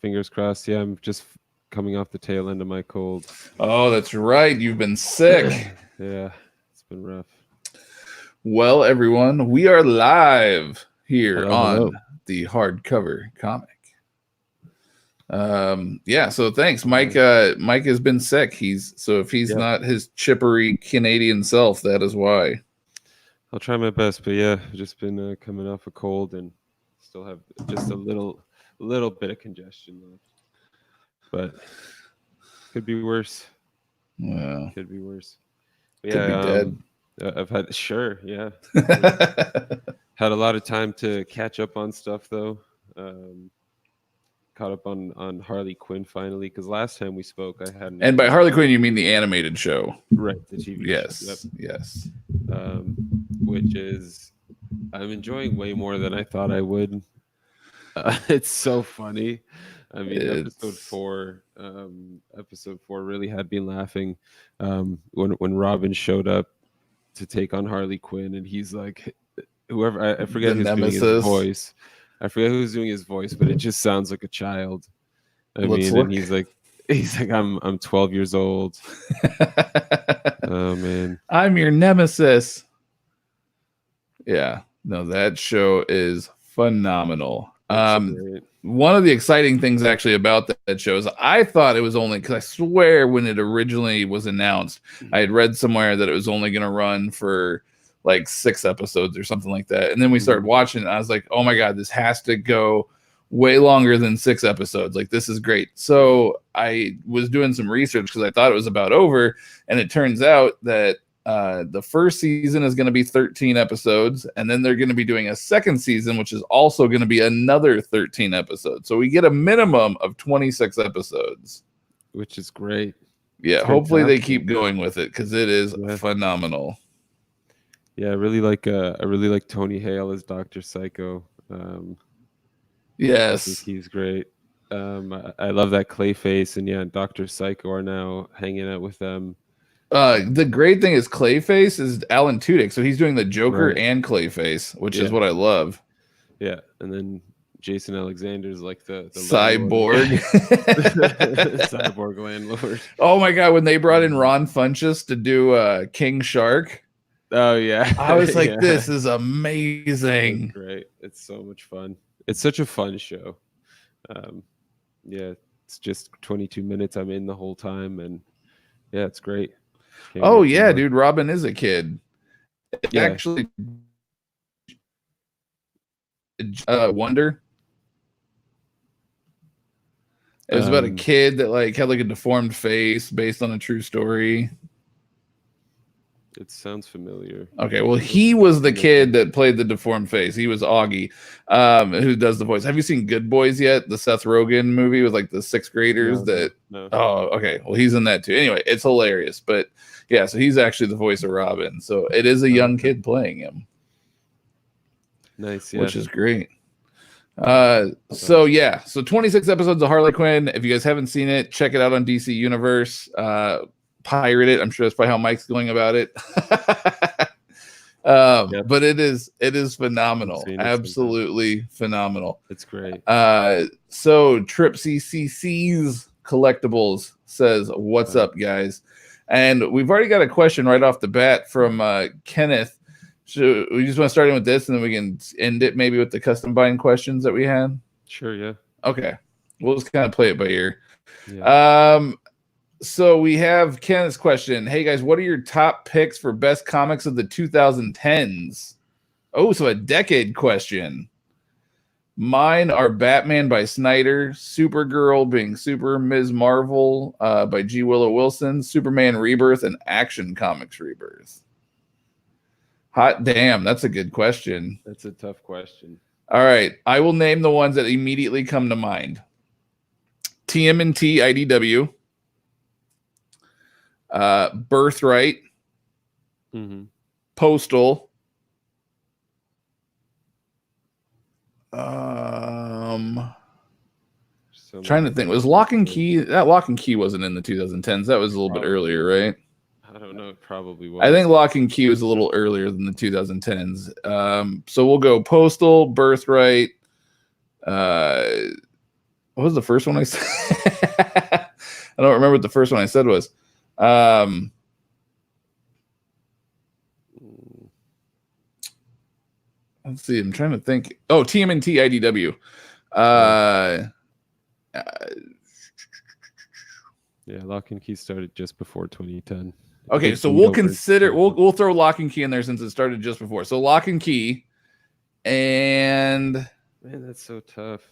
Fingers crossed. Yeah, I'm just coming off the tail end of my cold. Oh, that's right. You've been sick. Yeah, it's been rough. Well, everyone, we are live here Hello. the hardcover comic. Yeah, so thanks. Mike has been sick. If he's not his chippery Canadian self, that is why. I'll try my best, but yeah, I've just been coming off a cold and still have just a little bit of congestion left. But could be worse. Well, could be worse. But could be dead. I've had had a lot of time to catch up on stuff though. Caught up on Harley Quinn finally, because last time we spoke I hadn't. And by Harley Quinn you mean the animated show, right? The TV show. Yes. Which is, I'm enjoying way more than I thought I would. It's so funny. I mean, episode four really had me laughing when Robin showed up to take on Harley Quinn, and he's like, whoever, I forget who's doing his voice. I forget who's doing his voice, but it just sounds like a child. And he's like, I'm 12 years old. Oh man, I'm your nemesis. Yeah, no, that show is phenomenal. One of the exciting things actually about that show is I thought it was only, because I swear when it originally was announced, I had read somewhere that it was only going to run for like 6 episodes or something like that. And then we started watching it, and I was like, oh my God, this has to go way longer than 6 episodes. Like, this is great. So I was doing some research because I thought it was about over. And it turns out that the first season is going to be 13 episodes. And then they're going to be doing a second season, which is also going to be another 13 episodes. So we get a minimum of 26 episodes. Which is great. Yeah, hopefully they keep going with it because it is phenomenal. Yeah, I really like Tony Hale as Dr. Psycho. Yes, I think he's great. I love that Clayface and Dr. Psycho are now hanging out with them. The great thing is Clayface is Alan Tudyk, so he's doing the Joker and Clayface, which is what I love. Yeah, and then Jason Alexander's like the cyborg, cyborg landlord. Oh my God, when they brought in Ron Funches to do King Shark. Oh yeah, I was like, this is amazing. It's great. It's so much fun. It's such a fun show. It's just 22 minutes. I'm in the whole time, and it's great. Dude, Robin is a kid. Actually, Wonder. It was about a kid that had a deformed face based on a true story. It sounds familiar. Okay, well, he was the kid that played the deformed face. He was Augie, who does the voice. Have you seen Good Boys yet? The Seth Rogen movie with the 6th graders No. Oh, okay. Well, he's in that too. Anyway, it's hilarious. But yeah, so he's actually the voice of Robin. So it is a young kid playing him. Nice, which is great. So 26 episodes of Harley Quinn. If you guys haven't seen it, check it out on DC Universe. Pirate it. I'm sure that's probably how Mike's going about it. But it is phenomenal. Absolutely phenomenal. It's great. So Trip CCC's Collectibles says, what's up, guys? And we've already got a question right off the bat from Kenneth. So we just want to start in with this, and then we can end it maybe with the custom bind questions that we had. Sure, yeah. Okay. We'll just kind of play it by ear. Yeah. So we have Kenneth's question. Hey guys, what are your top picks for best comics of the 2010s? Oh, so a decade question. Mine are Batman by Snyder, Supergirl being Super Ms. Marvel by G. Willow Wilson, Superman Rebirth, and Action Comics Rebirth. Hot damn, that's a good question. That's a tough question. All right, I will name the ones that immediately come to mind. TMNT IDW. Birthright, Postal, trying to think, was Lock and Key? That Lock and Key wasn't in the 2010s. That was a little bit earlier, right? I don't know. It probably was. I think Lock and Key was a little earlier than the 2010s. So we'll go Postal, Birthright. what was the first one I said? I don't remember what the first one I said was. Let's see. I'm trying to think. Oh, TMNT IDW. Yeah, Lock and Key started just before 2010. Okay, so we'll consider we'll throw Lock and Key in there since it started just before. So Lock and Key, and man, that's so tough.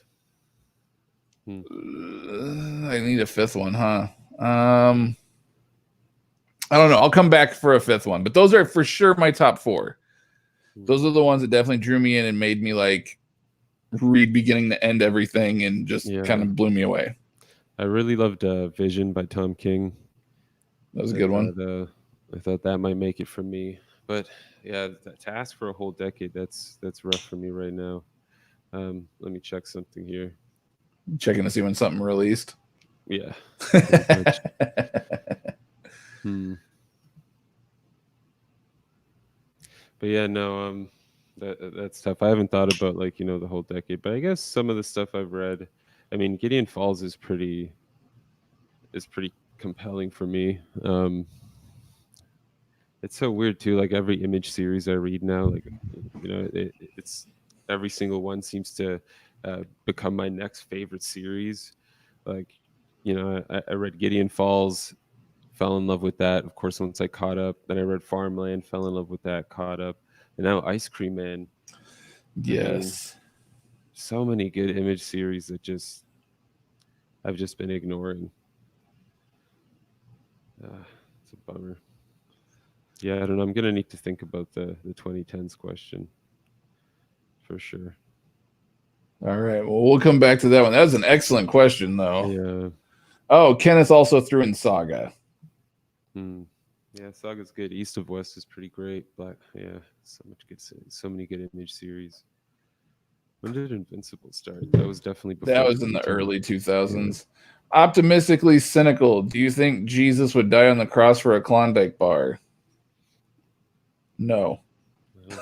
I need a fifth one, huh? I don't know. I'll come back for a fifth one, but those are for sure my top 4. Those are the ones that definitely drew me in and made me like read beginning to end everything and just kind of blew me away. I really loved Vision by Tom King. That was a good one. I thought that might make it for me, but yeah, to ask for a whole decade, that's rough for me right now. Let me check something here. Checking to see when something released. Yeah. But yeah, no, that's tough. I haven't thought about like, the whole decade, but I guess some of the stuff I've read, I mean, Gideon Falls is pretty compelling for me. It's so weird too. Like every Image series I read now, like, it's every single one seems to become my next favorite series. Like, I read Gideon Falls, fell in love with that. Of course, once I caught up, then I read Farmland, fell in love with that, caught up, and now Ice Cream Man. Yes. I mean, so many good Image series that I've just been ignoring. It's a bummer. Yeah, I don't know. I'm gonna need to think about the 2010s question for sure. All right. Well, we'll come back to that one. That was an excellent question, though. Yeah. Oh, Kenneth also threw in Saga. Yeah, Saga's good. East of West is pretty great. But yeah, so many good Image series. When did Invincible start? That was definitely before. That was in the early 2000s. Yeah. Optimistically cynical. Do you think Jesus would die on the cross for a Klondike bar? No. Moving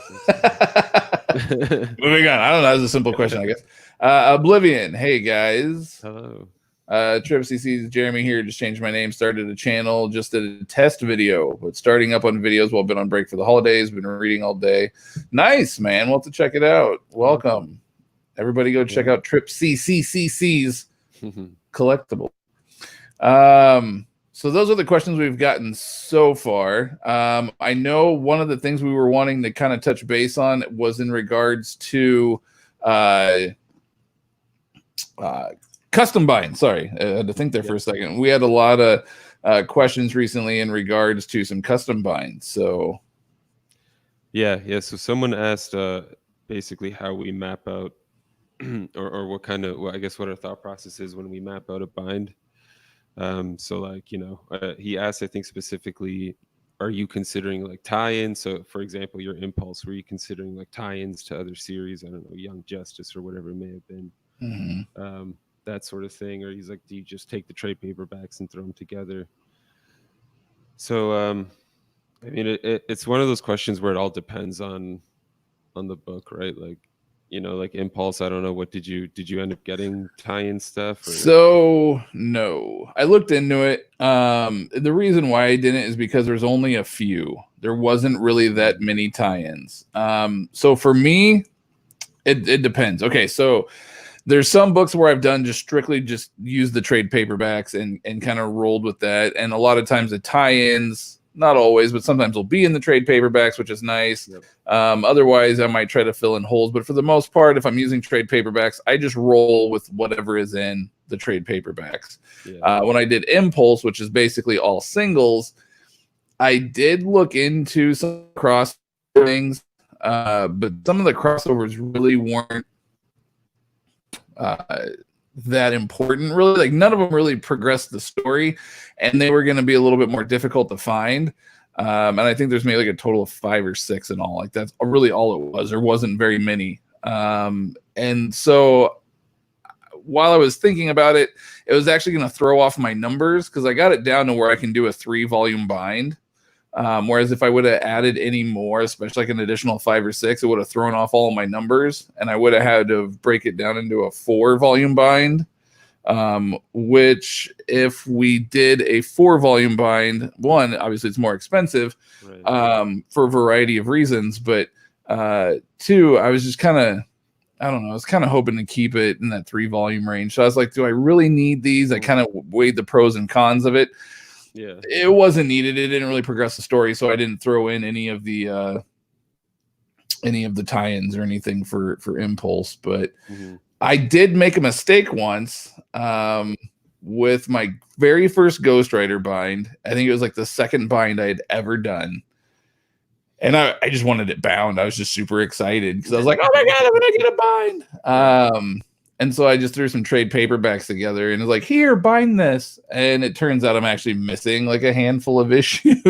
on. I don't know. That's a simple question, I guess. Oblivion. Hey, guys. Hello. Trip CC's Jeremy here. Just changed my name. Started a channel. Just did a test video. But starting up on videos while I've been on break for the holidays. Been reading all day. Nice, man. We'll have to check it out. Welcome. Everybody go check out Trip CCC's collectible. So those are the questions we've gotten so far. I know one of the things we were wanting to kind of touch base on was in regards to custom buying. Sorry, I had to think there for a second. We had a lot of questions recently in regards to some custom buying. So yeah. So someone asked basically how we map out or what kind of, I guess what our thought process is when we map out a bind. So like, he asked, I think specifically, are you considering like tie-ins? So for example, your Impulse, were you considering like tie-ins to other series? I don't know, Young Justice or whatever it may have been, that sort of thing. Or he's like, do you just take the trade paperbacks and throw them together? So, I mean, it's one of those questions where it all depends on the book, right? Like, like Impulse, I don't know, what did you end up getting tie-in stuff? Or? So no, I looked into it. The reason why I didn't is because there's only a few. There wasn't really that many tie-ins. So for me, it depends. Okay, so there's some books where I've done strictly use the trade paperbacks and kind of rolled with that. And a lot of times the tie-ins, not always, but sometimes will be in the trade paperbacks, which is nice. Yep. Otherwise, I might try to fill in holes. But for the most part, if I'm using trade paperbacks, I just roll with whatever is in the trade paperbacks. Yeah. When I did Impulse, which is basically all singles, I did look into some cross things, but some of the crossovers really weren't that important, really. Like none of them really progressed the story, and they were going to be a little bit more difficult to find. And I think there's maybe like a total of 5 or 6 in all. Like that's really all it was. There wasn't very many. And so while I was thinking about it, it was actually going to throw off my numbers because I got it down to where I can do a 3-volume bind. Whereas if I would have added any more, especially like an additional 5 or 6, it would have thrown off all of my numbers, and I would have had to break it down into a 4-volume bind. which if we did a 4-volume bind, one, obviously it's more expensive, right. For a variety of reasons, but two, I was just kind of, I don't know, I was kind of hoping to keep it in that 3-volume range. So I was like, do I really need these? I kind of weighed the pros and cons of it. Yeah, it wasn't needed. It didn't really progress the story, so I didn't throw in any of the tie-ins or anything for Impulse. But I did make a mistake once with my very first Ghost Rider bind. I think it was like the second bind I had ever done. And I just wanted it bound. I was just super excited because I was like, oh my God, I'm going to get a bind. And so I just threw some trade paperbacks together and was like, here, bind this. And it turns out I'm actually missing like a handful of issues,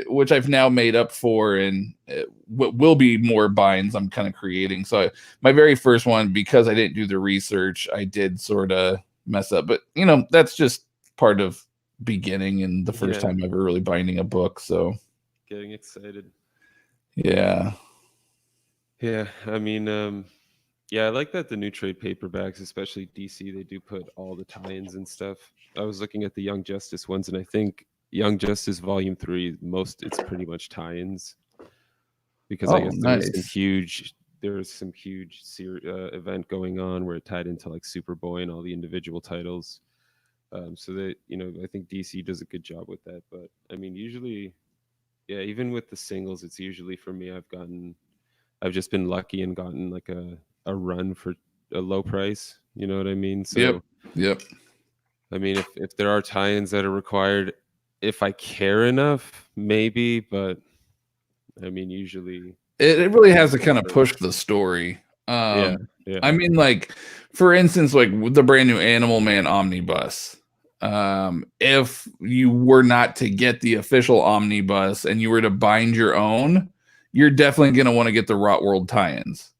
which I've now made up for. And will be more binds I'm kind of creating. So my very first one, because I didn't do the research, I did sort of mess up. But, you know, that's just part of beginning and the first time ever really binding a book. So getting excited. Yeah. I mean, yeah, I like that the new trade paperbacks, especially DC, they do put all the tie-ins and stuff. I was looking at the Young Justice ones, and I think Young Justice Volume 3, it's pretty much tie-ins. Because I guess there was some huge event going on where it tied into like Superboy and all the individual titles. So that, you know, I think DC does a good job with that. But I mean, usually, yeah, even with the singles, it's usually for me, I've just been lucky and gotten like a run for a low price. You know what I mean? So Yep. I mean, if there are tie-ins that are required, if I care enough, maybe, but I mean, usually it really has to kind of push the story. Yeah. I mean, like, for instance, like with the brand new Animal Man omnibus, if you were not to get the official omnibus and you were to bind your own, you're definitely going to want to get the Rot World tie-ins,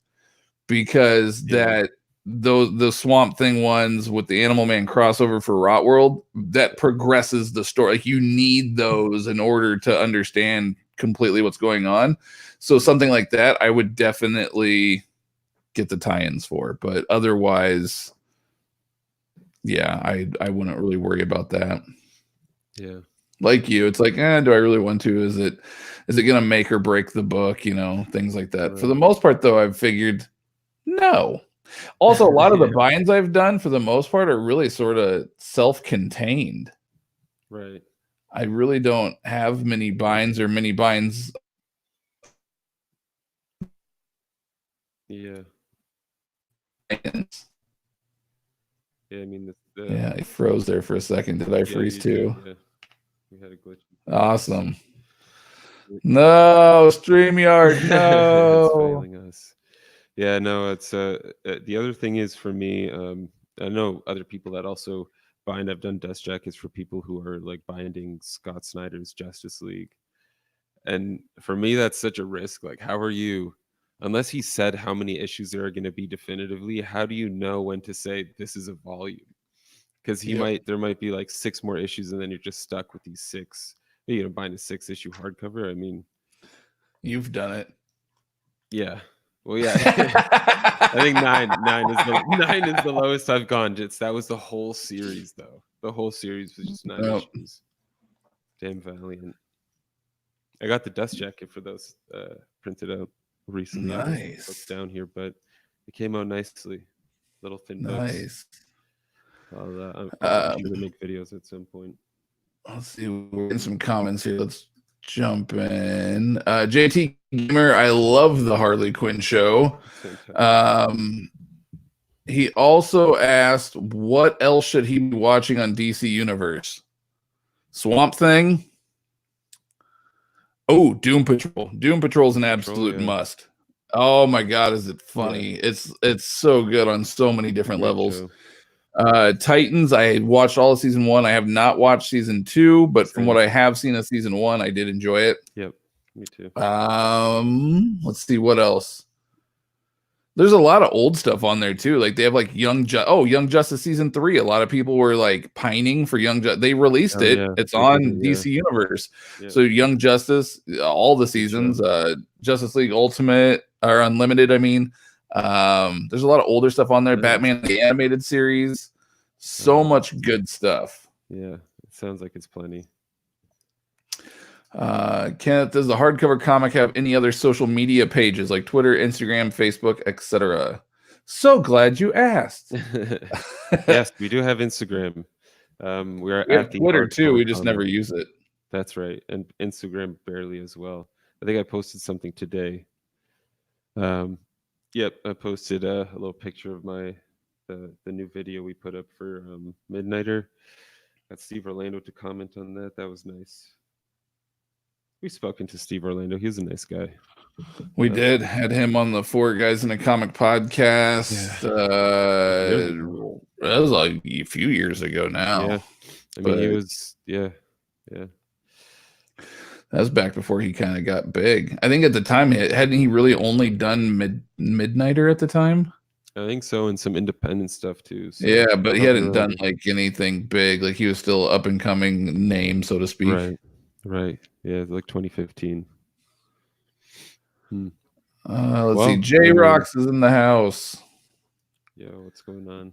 because the Swamp Thing ones with the Animal Man crossover for Rot World, that progresses the story. Like, you need those in order to understand completely what's going on. So something like that, I would definitely get the tie-ins for. But otherwise, yeah, I wouldn't really worry about that. Yeah. Like you, it's like, do I really want to? Is it gonna make or break the book? You know, things like that. For the most part, though, I've figured no. Also, a lot of the binds I've done, for the most part, are really sort of self-contained. Right. I really don't have many binds or many binds. Yeah. Yeah, I mean, yeah, it froze there for a second. Did I freeze too? Yeah, we had a glitch. Awesome. No, StreamYard, no. It's failing us. Yeah, no, it's the other thing is, for me, I know other people that also bind. I've done dust jackets for people who are like binding Scott Snyder's Justice League. And for me, that's such a risk. Like, how are you, unless he said how many issues there are going to be definitively, how do you know when to say this is a volume? Because there might be like 6 more issues, and then you're just stuck with these 6. You know, buying a 6-issue hardcover. I mean, you've done it. Yeah. Well, yeah. I think 9 is the lowest I've gone. That was the whole series, though. The whole series was just 9 issues. Damn valiant. I got the dust jacket for those printed out recently. Nice. Books down here, but it came out nicely. Little thin books. Nice. I'll try to make videos at some point. Let's see. We're getting some comments here. Let's jump in. JT Gamer, I love the Harley Quinn show. He also asked, what else should he be watching on DC Universe? Swamp Thing. Oh, Doom Patrol. Doom Patrol is an absolute must. Oh my God, is it funny? Yeah. It's so good on so many different levels. Titans, I watched all of season 1. I have not watched season 2, but from what I have seen of season 1, I did enjoy it. Yep, me too. Let's see what else. There's a lot of old stuff on there too. Like, they have like Young Justice season 3. A lot of people were like pining for Young Justice. They released it. Yeah. It's on DC Universe. Yeah. So Young Justice, all the seasons, Justice League Ultimate or Unlimited, I mean, There's a lot of older stuff on there. Batman the animated series, so much good stuff. Yeah, it sounds like it's plenty. Kenneth, does the hardcover comic have any other social media pages like Twitter, Instagram, Facebook, etc.? So glad you asked. Yes, we do have Instagram. We have Twitter too. We just never use it. That's right, and Instagram barely as well. I think I posted something today. Yep, I posted a little picture of the new video we put up for Midnighter. Got Steve Orlando to comment on that. That was nice. We've spoken to Steve Orlando. He was a nice guy. We had him on the Four Guys in a Comic podcast. Yeah. That was like a few years ago now. Yeah, I mean, he was, yeah. That was back before he kind of got big. I think at the time, hadn't he really only done Midnighter at the time? I think so, and some independent stuff too. So yeah, but he hadn't done like anything big. Like he was still up and coming name, so to speak. Right. Yeah, like 2015. Let's see. J-Rocks is in the house. Yo, what's going on?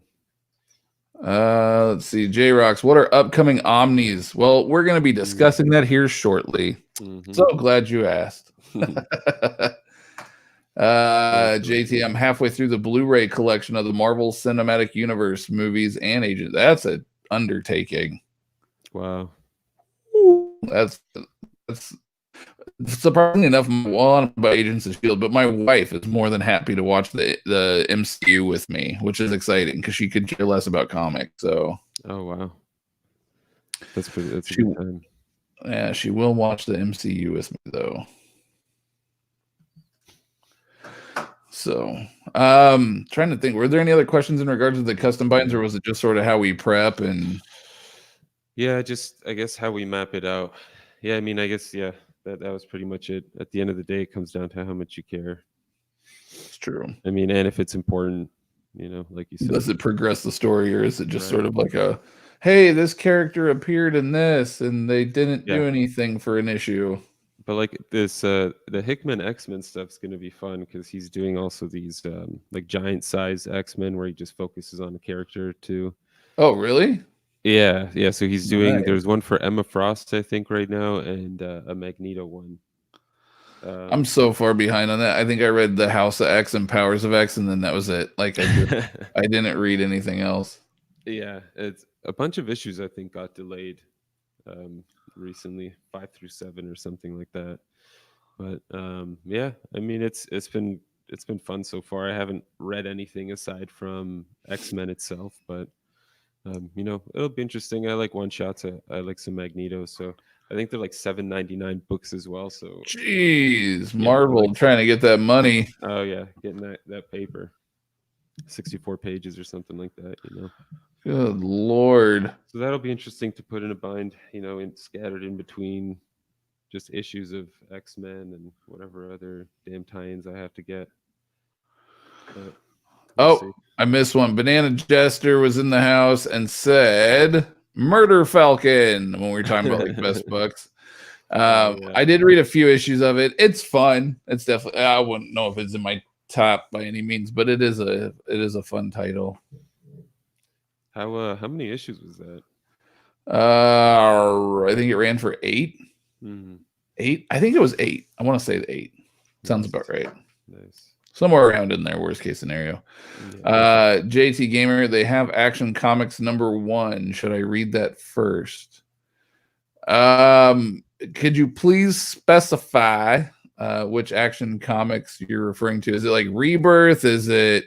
Let's see. J-Rocks, what are upcoming Omnis? Well, we're going to be discussing that here shortly. So glad you asked. JT, I'm halfway through the Blu-ray collection of the Marvel Cinematic Universe movies and Agents. That's an undertaking. Wow. That's surprisingly enough, one by Agents of S.H.I.E.L.D., but my wife is more than happy to watch the MCU with me, which is exciting because she could care less about comics. So, oh wow, that's a good time. Yeah, she will watch the MCU with me though. So, trying to think, were there any other questions in regards to the custom binds, or was it just sort of how we prep and? Yeah, I guess how we map it out. Yeah, I mean, I guess that was pretty much it. At the end of the day, it comes down to how much you care. It's true. I mean, and if it's important, like you said. Does it progress the story, or is it just sort of like a, hey, this character appeared in this and they didn't do anything for an issue? But like this, the Hickman X-Men stuff's going to be fun because he's doing also these like giant size X-Men where he just focuses on a character too. Oh, really? Yeah. So he's doing. There's one for Emma Frost, I think, right now, and a Magneto one. I'm so far behind on that. I think I read the House of X and Powers of X, and then that was it. Like I didn't read anything else. Yeah, it's a bunch of issues I think got delayed recently, 5 through 7 or something like that. But yeah, I mean it's been fun so far. I haven't read anything aside from X-Men itself, but it'll be interesting. I like one shots. I like some Magneto, so I think they're like $7.99 books as well. So jeez, Marvel trying to get that money. Oh yeah, getting that paper, 64 pages or something like that. Good Lord. So that'll be interesting to put in a bind. And scattered in between just issues of X-Men and whatever other damn tie-ins I have to get. Oh, I missed one. Banana Jester was in the house and said Murder Falcon when we were talking about like best books. I did read a few issues of it. It's fun. It's definitely, I wouldn't know if it's in my top by any means, but it is a fun title. How many issues was that? I think it ran for 8. Mm-hmm. 8? I think it was 8. I want to say 8. Sounds about right. Nice. Somewhere around in there, worst case scenario. Yeah. JT Gamer, they have Action Comics #1. Should I read that first? Could you please specify which Action Comics you're referring to? Is it like Rebirth? Is it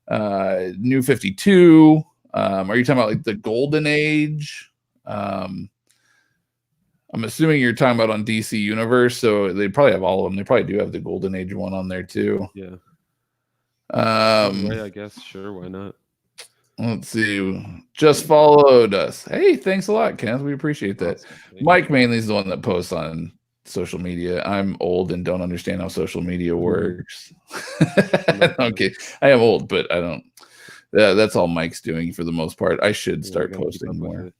New 52? Are you talking about like the Golden Age? I'm assuming you're talking about on DC Universe, so they probably have all of them. They probably do have the Golden Age one on there too. Yeah. I guess sure, why not? Let's see. Just followed us. Hey, thanks a lot, Kenneth. We appreciate that. Awesome. Mike mainly is the one that posts on social media. I'm old and don't understand how social media works. Okay, I am old, but I don't. That's all Mike's doing for the most part. I should start posting more.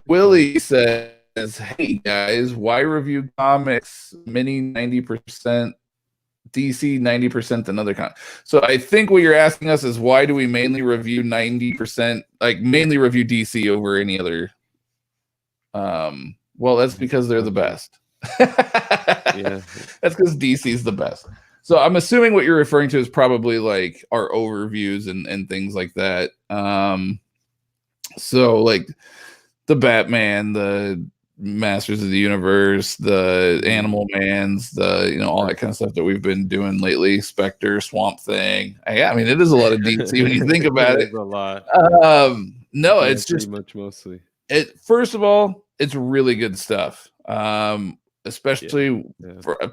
Willie says, "Hey guys, why review comics mini 90%? DC 90% than other So I think what you're asking us is why do we mainly review 90%, like mainly review DC over any other? Well, that's because they're the best. Yeah, that's because DC is the best. So I'm assuming what you're referring to is probably like our overviews and things like that. So like the Batman, the Masters of the Universe, the Animal Mans, the all that kind of stuff that we've been doing lately. Spectre, Swamp Thing. Yeah, I mean it is a lot of DC when you think about it. It's a lot. No, yeah, it's pretty just much mostly. First of all, it's really good stuff. Especially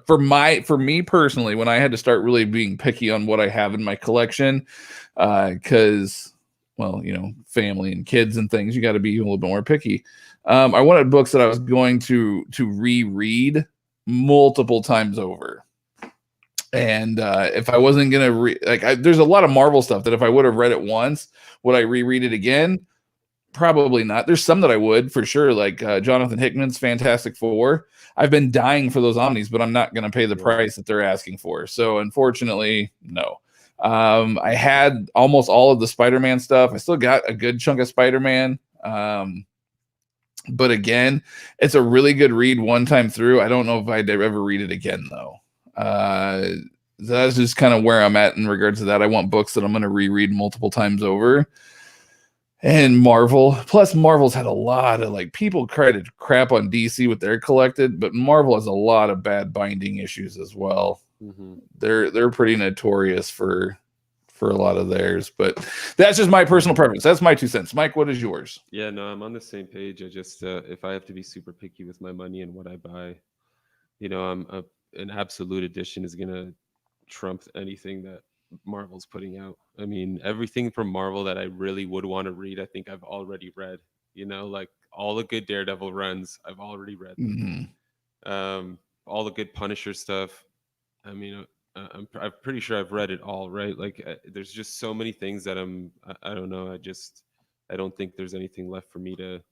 for me personally, when I had to start really being picky on what I have in my collection, because well, family and kids and things, you got to be a little bit more picky. I wanted books that I was going to reread multiple times over. And if I wasn't gonna there's a lot of Marvel stuff that if I would have read it once, would I reread it again? Probably not. There's some that I would for sure, like Jonathan Hickman's Fantastic Four. I've been dying for those Omnis, but I'm not going to pay the price that they're asking for. So unfortunately, no. I had almost all of the Spider-Man stuff. I still got a good chunk of Spider-Man. But again, it's a really good read one time through. I don't know if I'd ever read it again though. That's just kind of where I'm at in regards to that. I want books that I'm going to reread multiple times over. And Marvel, plus Marvel's had a lot of people credit crap on DC with their collected, but Marvel has a lot of bad binding issues as well. They're pretty notorious for a lot of theirs, but that's just my personal preference. That's my 2 cents. Mike, what is yours? Yeah, no, I'm on the same page. I just if I have to be super picky with my money and what I buy, an absolute edition is gonna trump anything that Marvel's putting out. I mean, everything from Marvel that I really would want to read, I think I've already read. Like all the good Daredevil runs, I've already read them. All the good Punisher stuff. I mean, I'm pretty sure I've read it all, right? Like, there's just so many things that I don't know. I don't think there's anything left for me to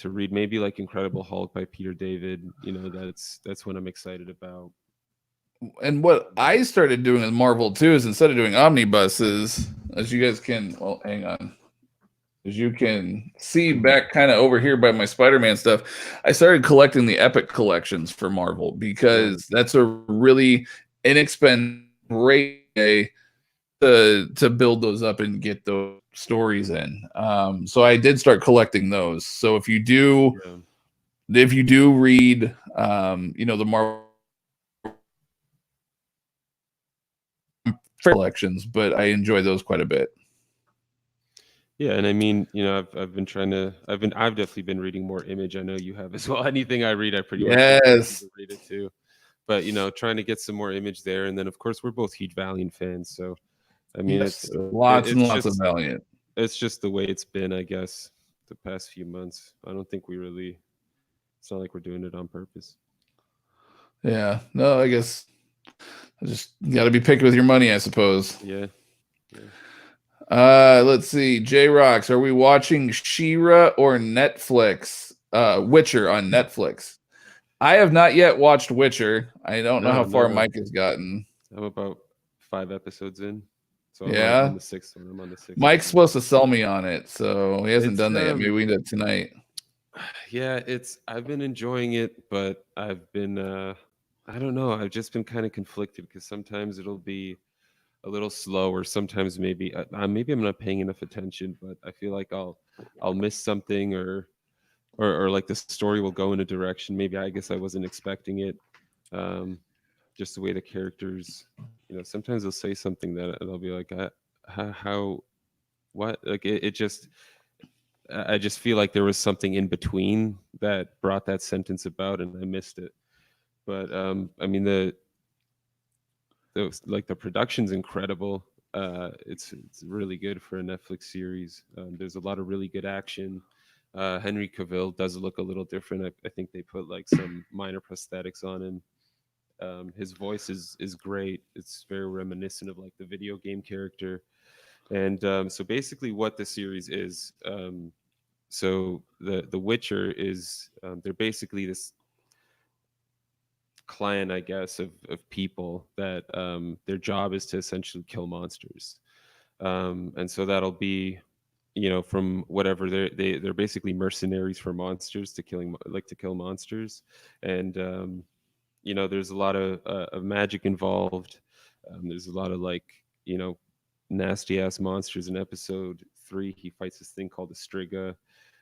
read. Maybe like Incredible Hulk by Peter David. That's what I'm excited about. And what I started doing with Marvel too is instead of doing omnibuses, as you guys can, well, hang on, as you can see back kind of over here by my Spider-Man stuff, I started collecting the Epic collections for Marvel because that's a really inexpensive way to build those up and get those stories in. So I did start collecting those. So if you do read, the Marvel collections, but I enjoy those quite a bit. Yeah, and I mean, I've definitely been reading more Image. I know you have as well. Anything I read, I pretty much read it too. But trying to get some more Image there, and then of course we're both huge Valiant fans, so I mean, it's lots and lots of Valiant. It's just the way it's been, I guess, the past few months. I don't think it's not like we're doing it on purpose. Yeah, no, I guess just got to be picky with your money, I suppose. Yeah. Let's see. J Rocks, are we watching She-Ra or Netflix? Witcher on Netflix. I have not yet watched Witcher. I don't know how far Mike has gotten. I'm about 5 episodes in. So I'm on the 6th one. I'm on the 6th. Mike's supposed to sell me on it, so he hasn't done that yet. Maybe we can do it tonight. Yeah, I've been enjoying it, but I've been I don't know. I've just been kind of conflicted because sometimes it'll be a little slow, or sometimes maybe I'm not paying enough attention, but I feel like I'll miss something, or like the story will go in a direction maybe I guess I wasn't expecting it. Just the way the characters, sometimes they'll say something that I'll be like, how what? Like it just, I just feel like there was something in between that brought that sentence about, and I missed it. But I mean, the production's incredible. It's really good for a Netflix series. There's a lot of really good action. Henry Cavill does look a little different. I think they put like some minor prosthetics on him. His voice is great. It's very reminiscent of like the video game character. And so basically what the series is, so the Witcher is, they're basically this, clan, I guess, of people that their job is to essentially kill monsters. And so that'll be, from whatever they're basically mercenaries for monsters to kill monsters. And there's a lot of magic involved. There's a lot of nasty ass monsters. In episode 3, he fights this thing called a striga,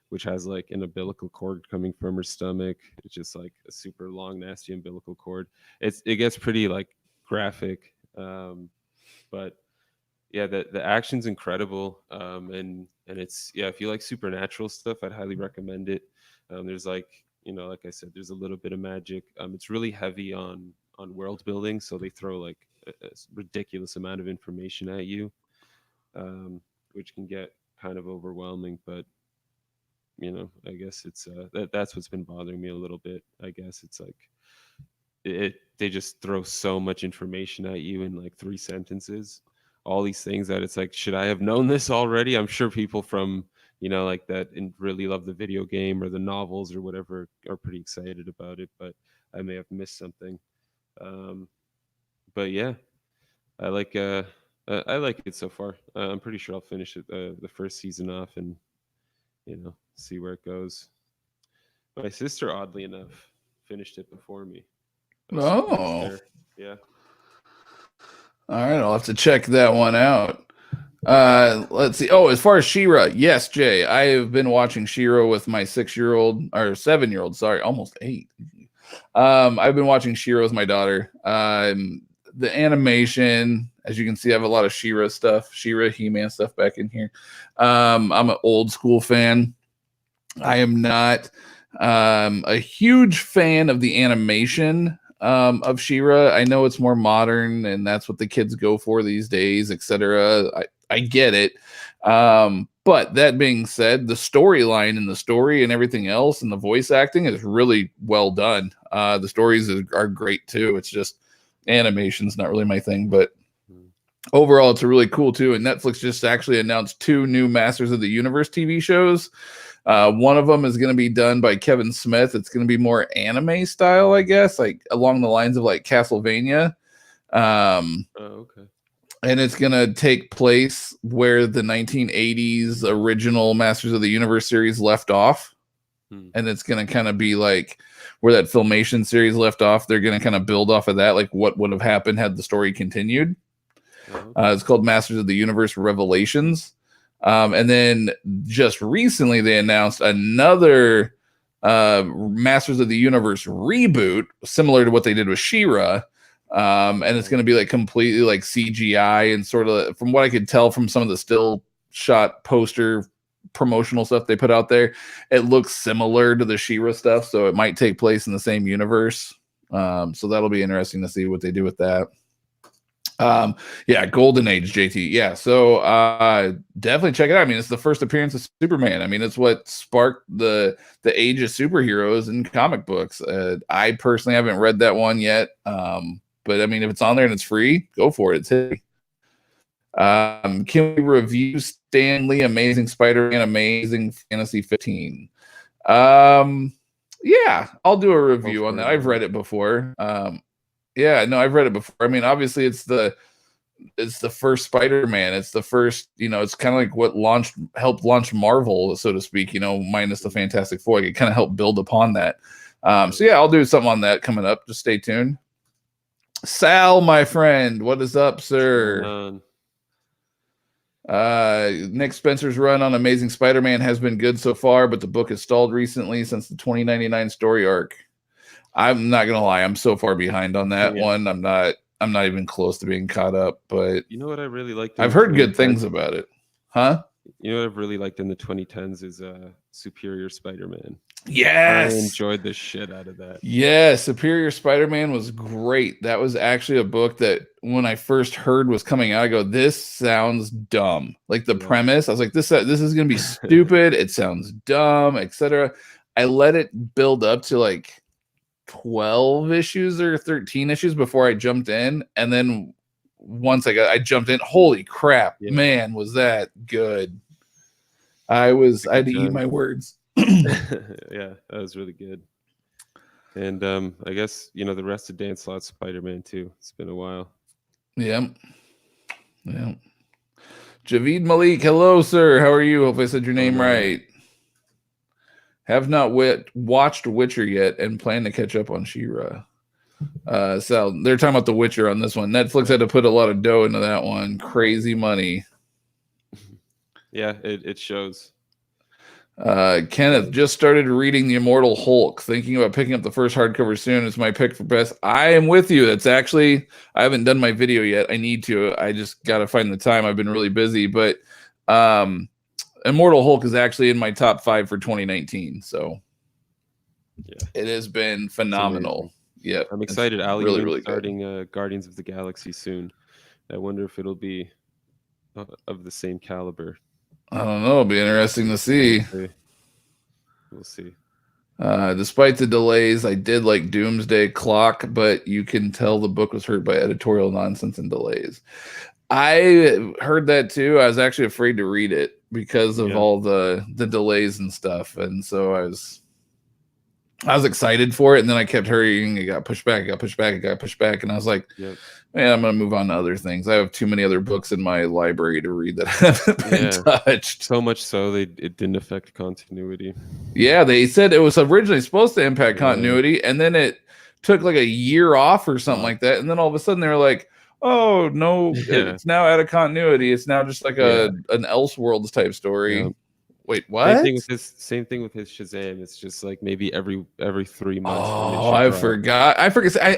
which has like an umbilical cord coming from her stomach. It's just like a super long, nasty umbilical cord. It gets pretty like graphic, but yeah, the action's incredible, and it's, yeah, if you like supernatural stuff, I'd highly recommend it. There's like I said, there's a little bit of magic. It's really heavy on world building, so they throw like a ridiculous amount of information at you, which can get kind of overwhelming. But I guess it's that's what's been bothering me a little bit. I guess it's like they just throw so much information at you in like 3 sentences, all these things that it's like, should I have known this already? I'm sure people from like that and really love the video game or the novels or whatever are pretty excited about it, but I may have missed something. But yeah, I like it so far. I'm pretty sure I'll finish it, the first season off, and see where it goes. My sister, oddly enough, finished it before me. Oh, yeah. All right, I'll have to check that one out. Let's see. Oh, as far as She-Ra, yes, Jay, I have been watching She-Ra with my 6-year-old or 7-year-old. Sorry, almost 8. I've been watching She-Ra with my daughter. The animation, as you can see, I have a lot of She-Ra stuff, She-Ra, He-Man stuff back in here. I'm an old school fan. I am not a huge fan of the animation of She-Ra. I know it's more modern and that's what the kids go for these days, etc. I get it. But that being said, the storyline and the story and everything else and the voice acting is really well done. The stories are great too. It's just animation's not really my thing, but overall it's a really cool too. And Netflix just actually announced 2 new Masters of the Universe TV shows. One of them is going to be done by Kevin Smith. It's going to be more anime style, I guess, like along the lines of like Castlevania. Okay. And it's going to take place where the 1980s original Masters of the Universe series left off. And it's going to kind of be like where that Filmation series left off. They're going to kind of build off of that, like what would have happened had the story continued. It's called Masters of the Universe Revelations. And then just recently they announced another Masters of the Universe reboot, similar to what they did with She-Ra. And it's going to be like completely like CGI and sort of, from what I could tell from some of the still shot poster promotional stuff they put out there, it looks similar to the She-Ra stuff. So it might take place in the same universe. So that'll be interesting to see what they do with that. Yeah, Golden Age, JT. Yeah, so definitely check it out. I mean, it's the first appearance of Superman. I mean, it's what sparked the age of superheroes in comic books. I personally haven't read that one yet, but I mean, if it's on there and it's free, go for it. It's hitting. Can we review Stan Lee Amazing Spider-Man Amazing Fantasy 15? Yeah, I'll do a review on that. I've read it before. Yeah, no, I've read it before. I mean, obviously it's the first Spider-Man. It's the first, it's kind of like what helped launch Marvel, so to speak, minus the Fantastic Four. It kind of helped build upon that. So yeah, I'll do something on that coming up. Just stay tuned. Sal, my friend, what is up, sir? Nick Spencer's run on Amazing Spider-Man has been good so far, but the book has stalled recently since the 2099 story arc. I'm not gonna lie, I'm so far behind on that one. I'm not even close to being caught up. But you know what I really liked? I've heard good things about it. Huh? You know what I've really liked in the 2010s is Superior Spider-Man. Yes, I enjoyed the shit out of that. Yeah, Superior Spider-Man was great. That was actually a book that when I first heard was coming out, I go, this sounds dumb. Like the premise, I was like, this is gonna be stupid. It sounds dumb, etc. I let it build up to like 12 issues or 13 issues before I jumped in, and then once I jumped in, holy crap, man, was that good. I had to eat my words. Yeah, that was really good. And I guess the rest of Dan Slott's Spider-Man too. It's been a while. Yeah. Javid Malik, hello, sir. How are you? Hope I said your name right. Have not watched Witcher yet and plan to catch up on She-Ra. So they're talking about The Witcher on this one. Netflix had to put a lot of dough into that one. Crazy money. Yeah, it shows. Kenneth just started reading The Immortal Hulk. Thinking about picking up the first hardcover soon. It's my pick for best. I am with you. That's actually, I haven't done my video yet. I need to. I just got to find the time. I've been really busy. But Immortal Hulk is actually in my top 5 for 2019. So it has been phenomenal. Yeah, I'm excited. Ali really starting Guardians of the Galaxy soon. I wonder if it'll be of the same caliber. I don't know. It'll be interesting to see. We'll see. Despite the delays, I did like Doomsday Clock, but you can tell the book was hurt by editorial nonsense and delays. I heard that too. I was actually afraid to read it because of all the delays and stuff, and so I was excited for it, and then I kept hurrying. It got pushed back. It got pushed back. It got pushed back, and I was like, man, I'm gonna move on to other things. I have too many other books in my library to read that haven't been touched. So much so it didn't affect continuity. Yeah, they said it was originally supposed to impact continuity, and then it took like a year off or something like that, and then all of a sudden they were like, oh no, it's now out of continuity. It's now just like an Elseworlds type story. Wait, what? Same thing with his Shazam. It's just like maybe every 3 months. Oh, I forgot.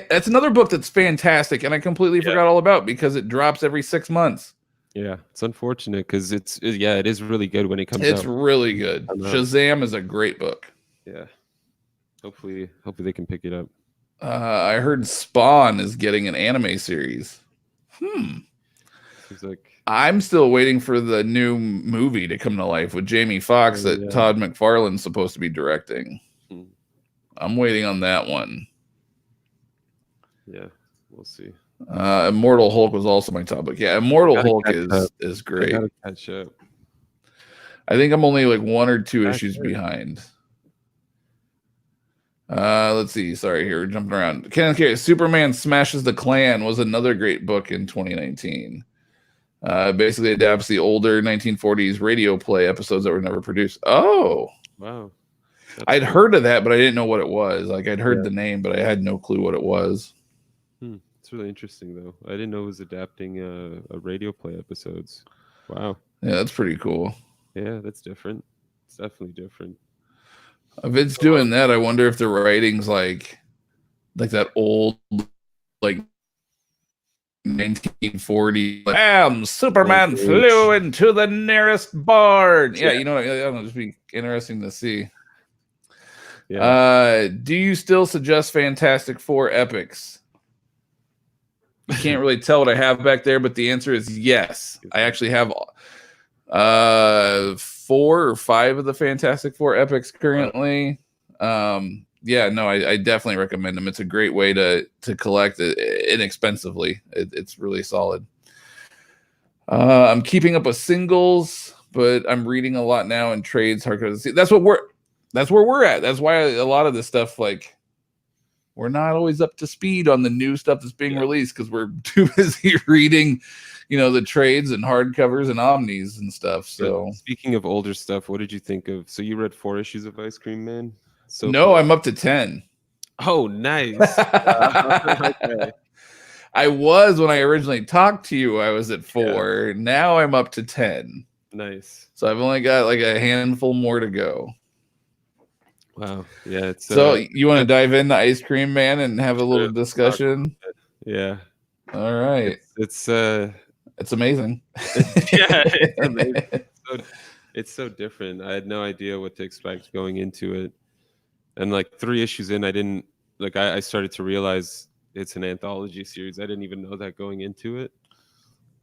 That's another book that's fantastic, and I completely forgot all about because it drops every 6 months. Yeah, it's unfortunate because it is really good when it comes out. It's really good. Shazam is a great book. Yeah. Hopefully they can pick it up. I heard Spawn is getting an anime series. Seems like I'm still waiting for the new movie to come to life with Jamie Foxx that Todd McFarlane's supposed to be directing. I'm waiting on that one. Yeah, we'll see. Immortal Hulk was also my top book. Yeah, Immortal Hulk is great. I gotta catch up. I think I'm only like 1 or 2 issues behind. Let's see. Sorry, here we're jumping around. Superman Smashes the Klan was another great book in 2019. Basically adapts the older 1940s radio play episodes that were never produced. Oh, wow! I'd heard of that, but I didn't know what it was. Like I'd heard the name, but I had no clue what it was. It's really interesting, though. I didn't know it was adapting a radio play episodes. Wow. Yeah, that's pretty cool. Yeah, that's different. It's definitely different. If it's doing that, I wonder if the writing's like that old, like 1940. Bam! Superman flew into the nearest barn. Yeah, I don't know. Just be interesting to see. Yeah. Do you still suggest Fantastic Four epics? You can't really tell what I have back there, but the answer is yes. I actually have 4 or 5 of the Fantastic Four epics currently. I definitely recommend them. It's a great way to collect it inexpensively. It's really solid. I'm keeping up with singles, but I'm reading a lot now in trades. Hardcover. That's where we're at. That's why a lot of this stuff, like, we're not always up to speed on the new stuff that's being released because we're too busy reading, the trades and hardcovers and omnis and stuff. So speaking of older stuff, what did you think of? So you read 4 issues of Ice Cream Man? So no, I'm up to 10. Oh, nice. Okay. I was when I originally talked to you. I was at 4. Now I'm up to 10. Nice. So I've only got like a handful more to go. Wow. Yeah. So you want to dive into Ice Cream Man and have a little discussion? Yeah. All right. It's amazing. It's amazing. It's so different. I had no idea what to expect going into it. And like 3 issues in, I started to realize it's an anthology series. I didn't even know that going into it.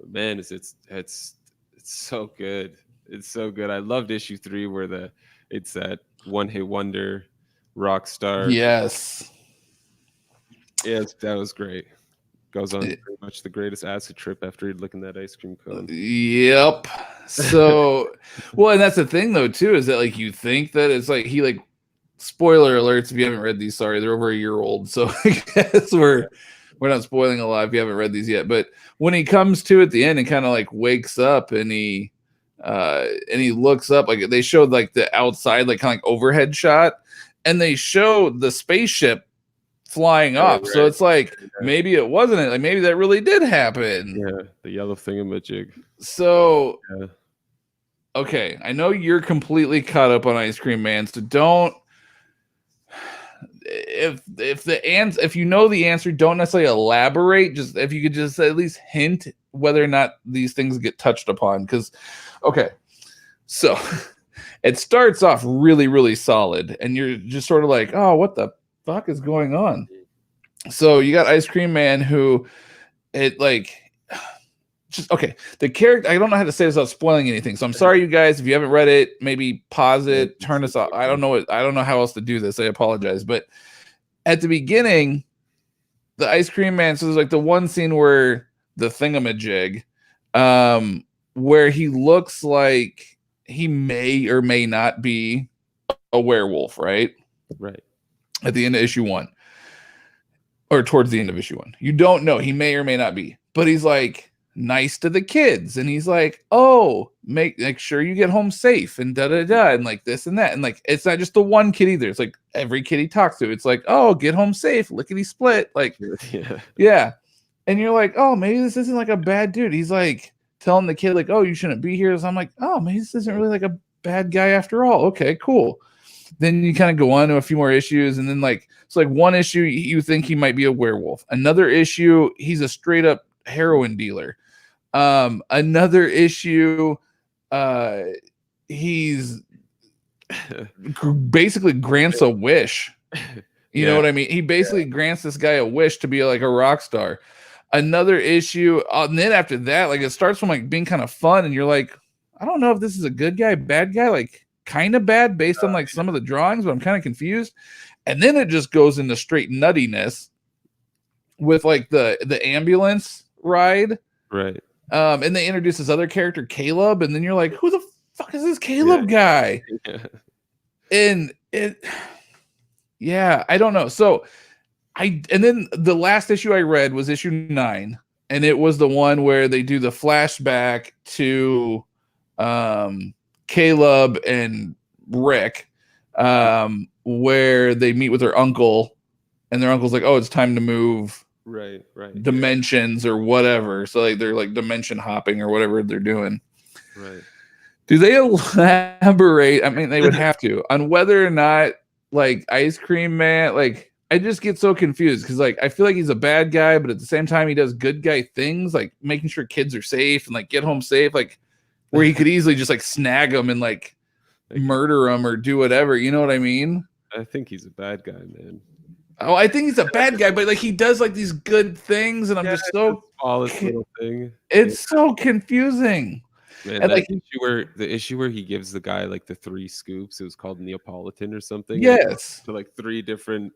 But man, it's so good. It's so good. I loved issue 3 where it's that one-hit wonder rock star. Yes. Yes, that was great. Goes on pretty much the greatest acid trip after he'd licking that ice cream cone. Yep. So, well, and that's the thing though too, is that like you think that it's like he like spoiler alerts if you haven't read these. Sorry, they're over a year old, so I guess we're not spoiling a lot if you haven't read these yet. But when he comes to at the end and kind of like wakes up and he looks up, like they showed like the outside, like kind of like overhead shot, and they show the spaceship flying off. Right. So it's like maybe it wasn't it. Like maybe that really did happen. Yeah, the yellow thingamajig. So okay, I know you're completely caught up on Ice Cream Man, so don't. If you know the answer, don't necessarily elaborate. Just if you could just at least hint whether or not these things get touched upon. Because, okay, so it starts off really, really solid, and you're just sort of like, oh, what the fuck is going on? So you got Ice Cream Man, who it like. Just okay. The character, I don't know how to say this without spoiling anything. So I'm sorry, you guys, if you haven't read it, maybe pause it, turn this off. I don't know how else to do this. I apologize. But at the beginning, the Ice Cream Man, so there's like the one scene where the thingamajig, where he looks like he may or may not be a werewolf, right? Right. At the end of issue 1. Or towards the end of issue 1. You don't know. He may or may not be. But he's like nice to the kids, and he's like, oh, make sure you get home safe, and and like this and that, and like it's not just the one kid either. It's like every kid he talks to, it's like, oh, get home safe, lickety split, like yeah. And you're like, oh, maybe this isn't like a bad dude. He's like telling the kid like, oh, you shouldn't be here. So I'm like, oh, maybe this isn't really like a bad guy after all. Okay, cool. Then you kind of go on to a few more issues, and then like it's like one issue you think he might be a werewolf, another issue he's a straight up heroin dealer. Another issue, he's basically grants a wish. You know what I mean? He basically grants this guy a wish to be like a rock star. Another issue, and then after that, like it starts from like being kind of fun, and you're like, I don't know if this is a good guy, bad guy, like kind of bad based on like some of the drawings, but I'm kind of confused. And then it just goes into straight nuttiness with like the ambulance ride, right? And they introduce this other character, Caleb, and then you're like, who the fuck is this Caleb guy? And it, I don't know. So and then the last issue I read was issue 9, and it was the one where they do the flashback to Caleb and Rick, where they meet with their uncle, and their uncle's like, oh, it's time to move right dimensions or whatever. So like they're like dimension hopping or whatever they're doing. Right. Do they elaborate? I mean, they would have to, on whether or not like Ice Cream Man, like I just get so confused because like I feel like he's a bad guy, but at the same time he does good guy things, like making sure kids are safe and like get home safe, like where he could easily just like snag them and like murder them or do whatever. You know what I mean? I think he's a bad guy, man. Oh, I think he's a bad guy, but like he does like these good things, and I'm just so little thing. It's so confusing. Man, and like the issue where he gives the guy like the 3 scoops, it was called Neapolitan or something. Yes. So like 3 different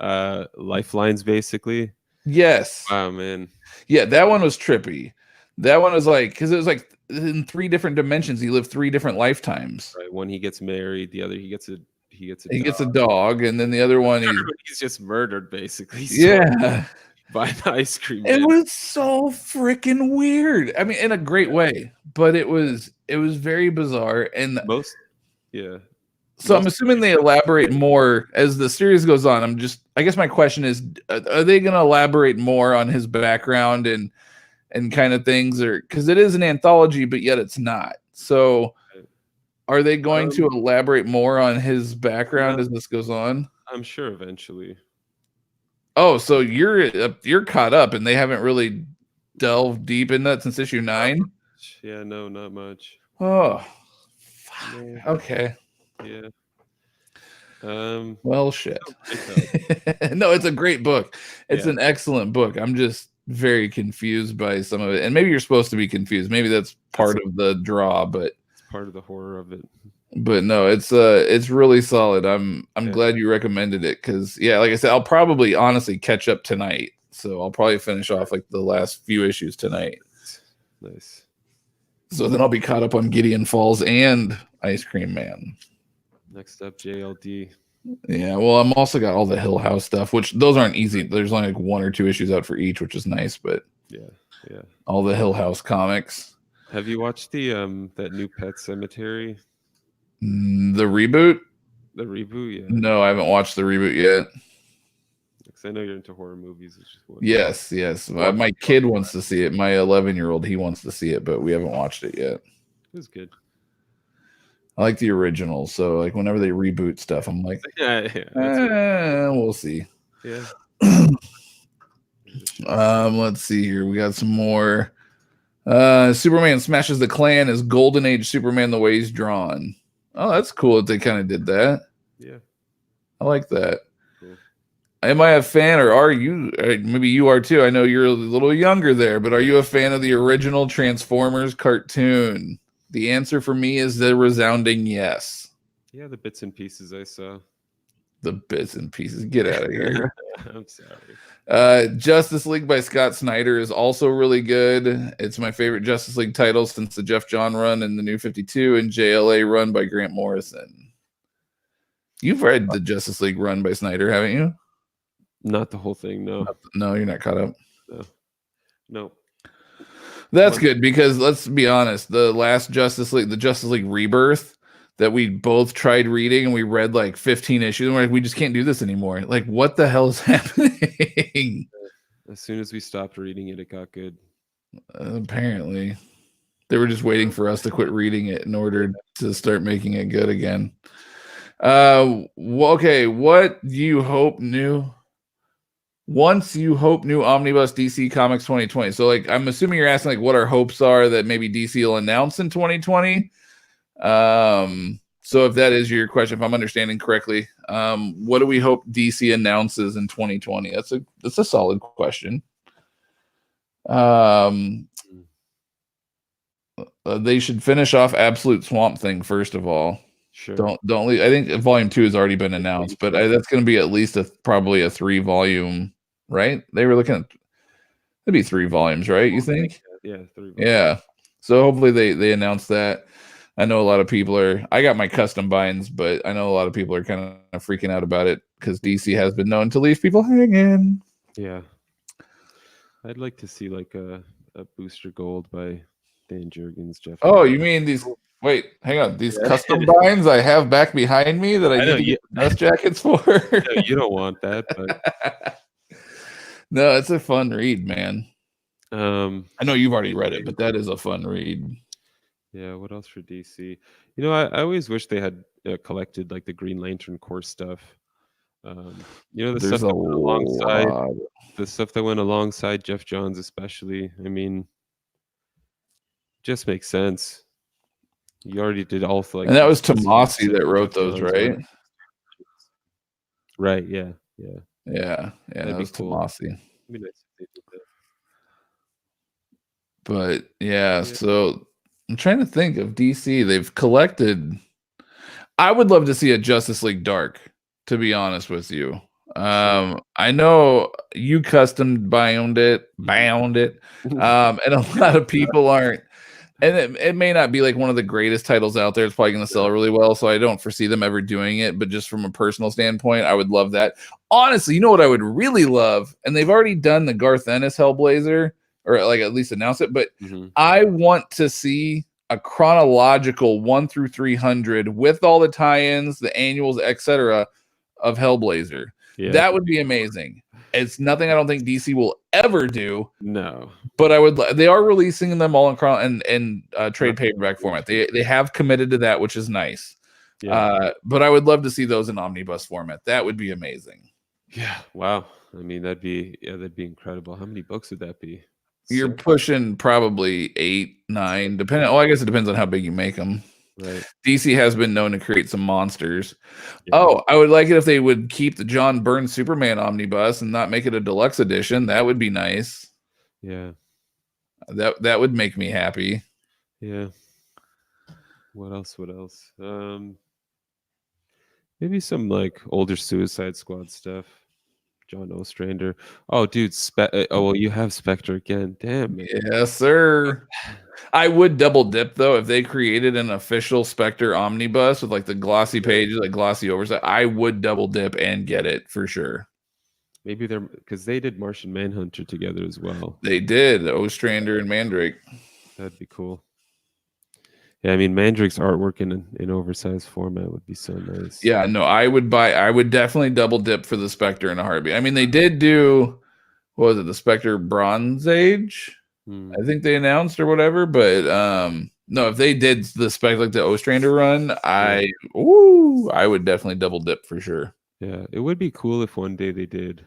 lifelines, basically. Yes. Wow, man. Yeah, that one was trippy. That one was like, because it was like in 3 different dimensions, he lived 3 different lifetimes. Right. One he gets married, the other he gets a dog, and then the other one he's just murdered basically. By the Ice Cream Man. It was so freaking weird. I mean, in a great way, but it was very bizarre. And so I'm assuming they elaborate more as the series goes on. I guess my question is, are they going to elaborate more on his background and kind of things, or because it is an anthology, but yet it's not. So are they going to elaborate more on his background as this goes on? I'm sure eventually. Oh, so you're caught up, and they haven't really delved deep in that since issue 9? Yeah, no, not much. Oh, fuck. Okay. Yeah. Well, shit. No, it's a great book. It's an excellent book. I'm just very confused by some of it, and maybe you're supposed to be confused. Maybe that's part of the draw, but it's part of the horror of it. But no, it's really solid. I'm glad you recommended it, because like I said, I'll probably honestly catch up tonight. So I'll probably finish off like the last few issues tonight. Nice. So then I'll be caught up on Gideon Falls and Ice Cream Man. Next up, JLD. Yeah, well, I'm also got all the Hill House stuff, which those aren't easy. There's only like 1 or 2 issues out for each, which is nice. But yeah, yeah. all the Hill House comics. Have you watched the that new Pet Cemetery? The reboot? The reboot? Yeah. No, I haven't watched the reboot yet. Because I know you're into horror movies. It's just wondering. Yes, yes. My kid wants to see it. My 11-year-old, he wants to see it, but we haven't watched it yet. It was good. I like the original, so like whenever they reboot stuff, I'm like, we'll see. Yeah. Let's see here. We got some more. Superman smashes the Klan as Golden Age Superman the way he's drawn. Oh, that's cool that they kind of did that. Yeah. I like that. Cool. Am I a fan, or are you? Maybe you are too. I know you're a little younger there, but are you a fan of the original Transformers cartoon? The answer for me is the resounding yes. Yeah, the bits and pieces I saw. The bits and pieces. Get out of here. I'm sorry. Justice League by Scott Snyder is also really good. It's my favorite Justice League title since the Jeff John run and the New 52 and JLA run by Grant Morrison. You've read the Justice League run by Snyder, haven't you? Not the whole thing, no. No, you're not caught up. No. That's good because let's be honest, the last Justice League, the Justice League Rebirth that we both tried reading and we read like 15 issues and we're like, we just can't do this anymore. Like, what the hell is happening? As soon as we stopped reading it, it got good. Apparently. They were just waiting for us to quit reading it in order to start making it good again. Okay, what do you hope new? Once you hope new Omnibus DC Comics 2020. So, like, I'm assuming you're asking like what our hopes are that maybe DC will announce in 2020. So if that is your question, if I'm understanding correctly, what do we hope DC announces in 2020? That's a solid question. They should finish off Absolute Swamp Thing first of all. Sure. Don't leave. I think Volume 2 has already been announced, but that's going to be at least probably a 3-volume, right? They were looking at it'd be 3 volumes, right? You think? Yeah, 3 volumes. Yeah. So hopefully they announce that. I know a lot of people I got my custom binds, but I know a lot of people are kind of freaking out about it because DC has been known to leave people hanging. Yeah. I'd like to see like a Booster Gold by Dan Jurgens, Jeff. Oh, you mean these? Wait, hang on. These custom binds I have back behind me that I need to get dust jackets for. No, you don't want that, but no, it's a fun read, man. I know you've already read it, but that is a fun read. Yeah, what else for DC? You know, I always wish they had collected like the Green Lantern core stuff. You know, the stuff that went alongside the stuff that went alongside Jeff Johns, especially. I mean, just makes sense. You already did all like, and that was Tomasi that wrote those, right? Right. Yeah. That was cool. Tomasi. Be nice if they did that. But yeah, so I'm trying to think of DC. They've collected. I would love to see a Justice League Dark, to be honest with you. I know you custom bound it, and a lot of people aren't. And it may not be like one of the greatest titles out there. It's probably going to sell really well, so I don't foresee them ever doing it. But just from a personal standpoint, I would love that. Honestly, you know what I would really love? And they've already done the Garth Ennis Hellblazer, or like at least announce it. But I want to see a chronological 1 through 300 with all the tie-ins, the annuals, etc. of Hellblazer. Yeah. That would be amazing. It's nothing I don't think DC will ever do. No, but I would. They are releasing them all in trade paperback format. They have committed to that, which is nice. Yeah. But I would love to see those in omnibus format. That would be amazing. Yeah. Wow. I mean, that'd be incredible. How many books would that be? You're pushing probably 8, 9, depending. Oh, I guess it depends on how big you make them. Right. DC has been known to create some monsters. Yeah. Oh, I would like it if they would keep the John Byrne Superman omnibus and not make it a deluxe edition. That would be nice. Yeah. That would make me happy. Yeah. What else? Maybe some like older Suicide Squad stuff. John Ostrander. Oh, dude. Oh, well, you have Spectre again. Damn, man. Yes, sir. I would double dip though if they created an official Spectre omnibus with like the glossy pages, like glossy oversight. I would double dip and get it for sure. Maybe they're because they did Martian Manhunter together as well. They did Ostrander and Mandrake. That'd be cool. Yeah, I mean Mandrake's artwork in oversized format would be so nice. Yeah, no, I would definitely double dip for the Spectre in a heartbeat. I mean, they did do, what was it, the Spectre Bronze Age? I think they announced or whatever, but no, if they did the spec like the Ostrander run, I would definitely double dip for sure. Yeah, it would be cool if one day they did.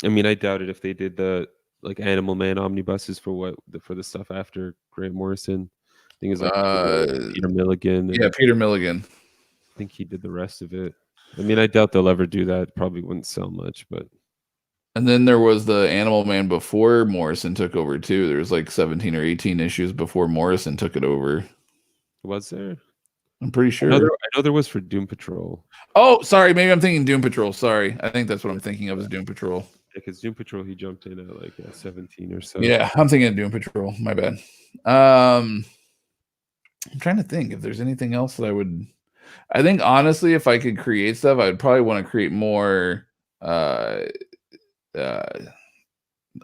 I mean, I doubt it if they did the like Animal Man omnibuses for the stuff after Grant Morrison. I think it's like Peter Milligan. Yeah, Peter Milligan. I think he did the rest of it. I mean, I doubt they'll ever do that. Probably wouldn't sell much, but. And then there was the Animal Man before Morrison took over too. There was like 17 or 18 issues before Morrison took it over. Was there? I'm pretty sure. I know there was for Doom Patrol. Oh, sorry. Maybe I'm thinking Doom Patrol. Sorry. I think that's what I'm thinking of as Doom Patrol. Because Doom Patrol, he jumped in at like 17 or so. Yeah, I'm thinking of Doom Patrol. My bad. I'm trying to think if there's anything else that I think honestly, if I could create stuff, I would probably want to create more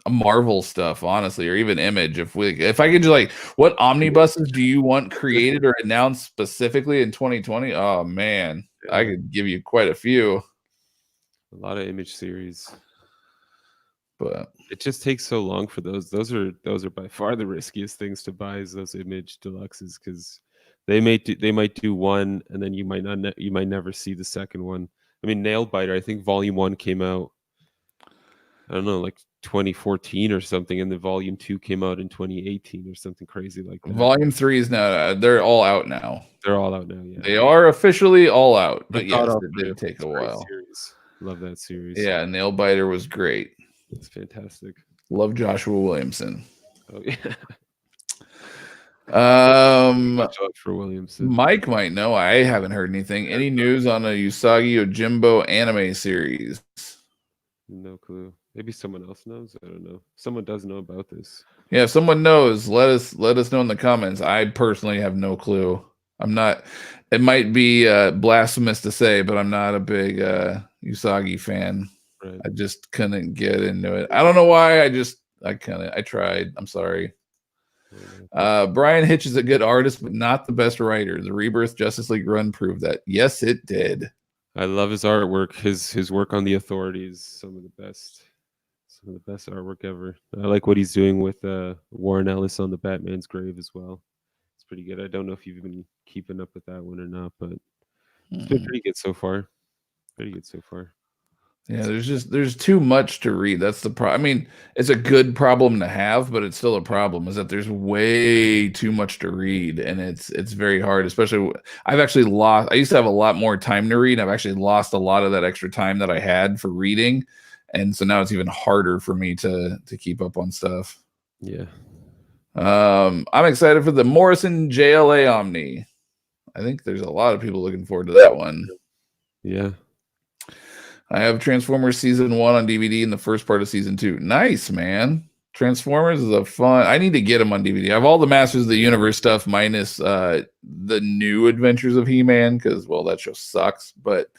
Marvel stuff, honestly, or even Image. If I could just like, what omnibuses do you want created or announced specifically in 2020? Oh man, I could give you quite a few. A lot of Image series, but it just takes so long for those. Those are by far the riskiest things to buy is those Image deluxes because they might do one and then you might never see the second one. I mean, Nailbiter, I think Volume 1 came out, I don't know, like 2014 or something, and then Volume 2 came out in 2018 or something crazy like that. Volume 3 is now, they're all out now. They're all out now, yeah. They are officially all out, but yes, it did take a while. Series. Love that series. Yeah, Nailbiter was great. It's fantastic. Love Joshua Williamson. Oh yeah. For Williamson. Mike might know. I haven't heard anything. Any news on a Usagi Yojimbo anime series? No clue. Maybe someone else knows. I don't know. Someone does know about this. Yeah, if someone knows, let us know in the comments. I personally have no clue. I'm not. It might be blasphemous to say, but I'm not a big Usagi fan. Right. I just couldn't get into it. I don't know why. I tried. I'm sorry. Brian Hitch is a good artist, but not the best writer. The Rebirth Justice League run proved that. Yes, it did. I love his artwork. His work on the Authorities, some of the best artwork ever. I like what he's doing with Warren Ellis on the Batman's grave as well. It's pretty good. I don't know if you've been keeping up with that one or not, but it's been pretty good so far. Yeah, there's too much to read. That's the problem. I mean, it's a good problem to have, but it's still a problem. Is that there's way too much to read, and it's very hard. Especially, I used to have a lot more time to read. I've actually lost a lot of that extra time that I had for reading, and so now it's even harder for me to keep up on stuff. Yeah. I'm excited for the Morrison JLA Omni. I think there's a lot of people looking forward to that one. Yeah. I have Transformers Season 1 on DVD and the first part of Season 2. Nice, man. Transformers is a fun. I need to get them on DVD. I have all the Masters of the Universe stuff minus the new Adventures of He-Man because, well, that show sucks. But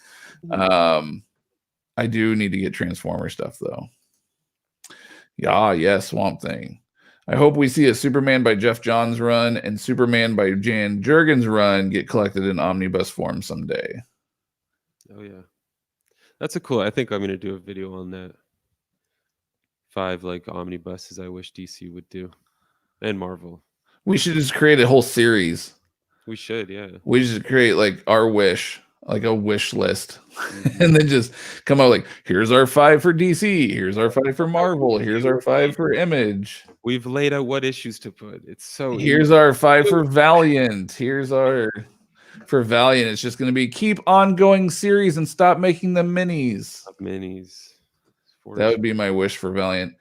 I do need to get Transformer stuff, though. Yeah, Swamp Thing. I hope we see a Superman by Jeff Johns run and Superman by Jan Jurgens run get collected in omnibus form someday. Oh, yeah. That's a cool. I think I'm going to do a video on that. 5 like omnibuses I wish DC would do, and Marvel. We should just create a whole series. We should, yeah. We should create like our wish, like a wish list, and then just come out like, here's our 5 for DC, here's our 5 for Marvel, here's our 5 for Image. We've laid out what issues to put. It's so. Here's our 5 for Valiant. Here's our. For Valiant, it's just going to be keep ongoing series and stop making them minis. That would be my wish for Valiant.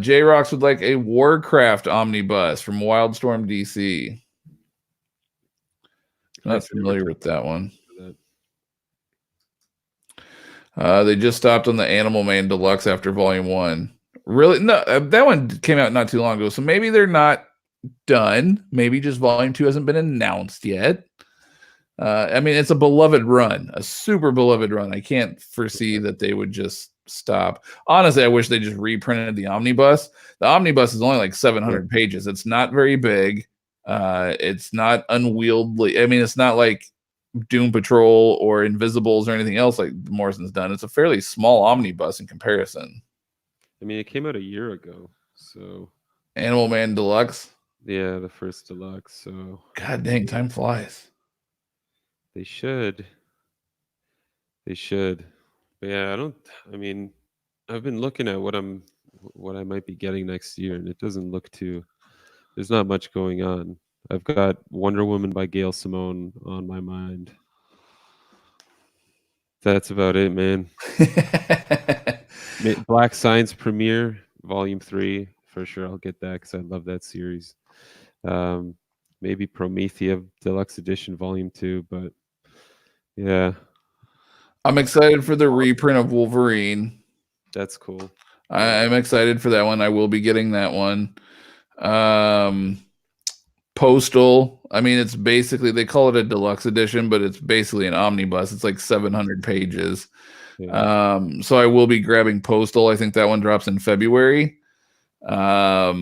J-Rocks would like a Warcraft omnibus from Wildstorm DC. Not familiar with that one. They just stopped on the Animal Man Deluxe after Volume 1. Really? No, that one came out not too long ago, so maybe they're not done. Maybe just Volume 2 hasn't been announced yet. I mean, it's a beloved run, a super beloved run. I can't foresee that they would just stop. Honestly, I wish they just reprinted the omnibus. The omnibus is only like 700 pages. It's not very big. It's not unwieldy. I mean, it's not like Doom Patrol or Invisibles or anything else like Morrison's done. It's a fairly small omnibus in comparison. I mean, it came out a year ago, so Animal Man Deluxe. Yeah, the first deluxe. So God dang, time flies. They should. They should. But yeah, I mean, I've been looking at what I might be getting next year, and it doesn't look too. There's not much going on. I've got Wonder Woman by Gail Simone on my mind. That's about it, man. Black Science Premiere Volume 3 for sure. I'll get that because I love that series. Maybe Promethea Deluxe Edition Volume 2, but yeah. I'm excited for the reprint of Wolverine. That's cool. I'm excited for that one. I will be getting that one. Postal. I mean, it's basically, they call it a deluxe edition, but it's basically an omnibus. It's like 700 pages. Yeah. So I will be grabbing Postal. I think that one drops in February. Yeah,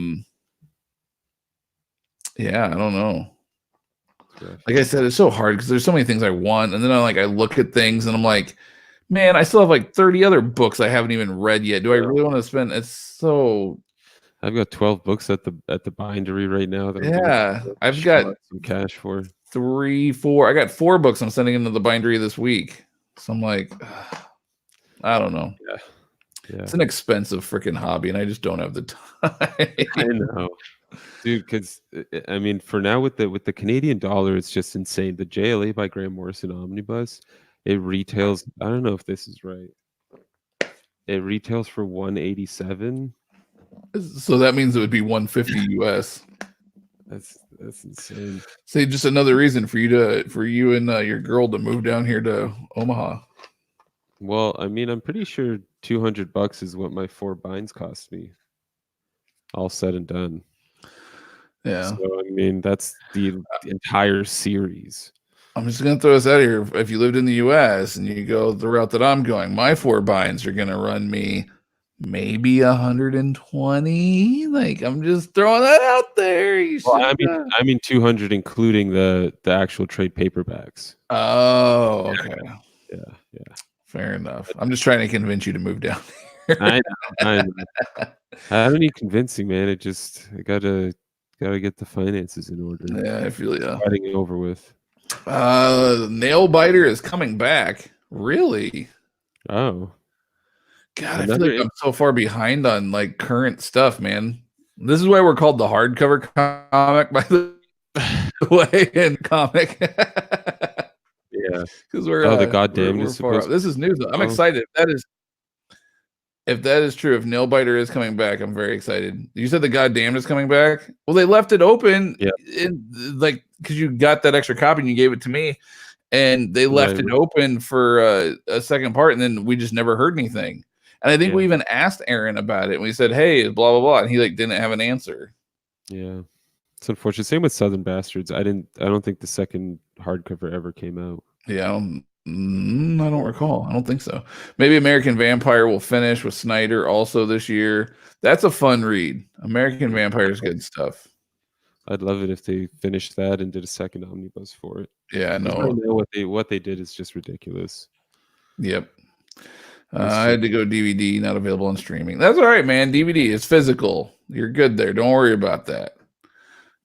I don't know. Like I said, it's so hard because there's so many things I want, and then I look at things and I'm like, man, I still have like 30 other books I haven't even read yet. Do I really want to spend? It's so. I've got 12 books at the bindery right now. That I've got some cash for 3, 4. I got 4 books I'm sending into the bindery this week. So I'm like, I don't know. Yeah. It's an expensive freaking hobby, and I just don't have the time. I know, dude. Because I mean, for now with the Canadian dollar, it's just insane. The JLA by Grant Morrison omnibus, it retails. I don't know if this is right. It retails for $187. So that means it would be $150 US. That's insane. Say just another reason for you and your girl to move down here to Omaha. Well, I mean, I'm pretty sure $200 is what my 4 binds cost me, all said and done. Yeah. So I mean, that's the entire series. I'm just gonna throw this out here. If you lived in the U.S. and you go the route that I'm going, my 4 binds are gonna run me maybe 120. Like, I'm just throwing that out there. Well, I mean 200 including the actual trade paperbacks. Oh, okay. Yeah. Fair enough. I'm just trying to convince you to move down here. I know. I don't need convincing, man. I gotta get the finances in order. Yeah, I feel you. Getting it over with. Nail Biter is coming back. Really? Oh. God, I feel like I'm so far behind on like current stuff, man. This is why we're called the hardcover comic, by the way, in comic. Yeah, because we're the goddamn we're far. This is news. I'm excited. If that is true, if Nail Biter is coming back, I'm very excited. You said the goddamn is coming back. Well, they left it open, like because you got that extra copy and you gave it to me, and they left it open for a second part, and then we just never heard anything. And I think we even asked Aaron about it, and we said, "Hey, blah blah blah," and he didn't have an answer. Yeah, it's unfortunate. Same with Southern Bastards. I don't think the second hardcover ever came out. Yeah, I don't recall. I don't think so. Maybe American Vampire will finish with Snyder also this year. That's a fun read. American Vampire is good stuff. I'd love it if they finished that and did a second omnibus for it. Yeah, no. Right now what they did is just ridiculous. Yep. I had to go DVD, not available on streaming. That's all right, man. DVD is physical. You're good there. Don't worry about that.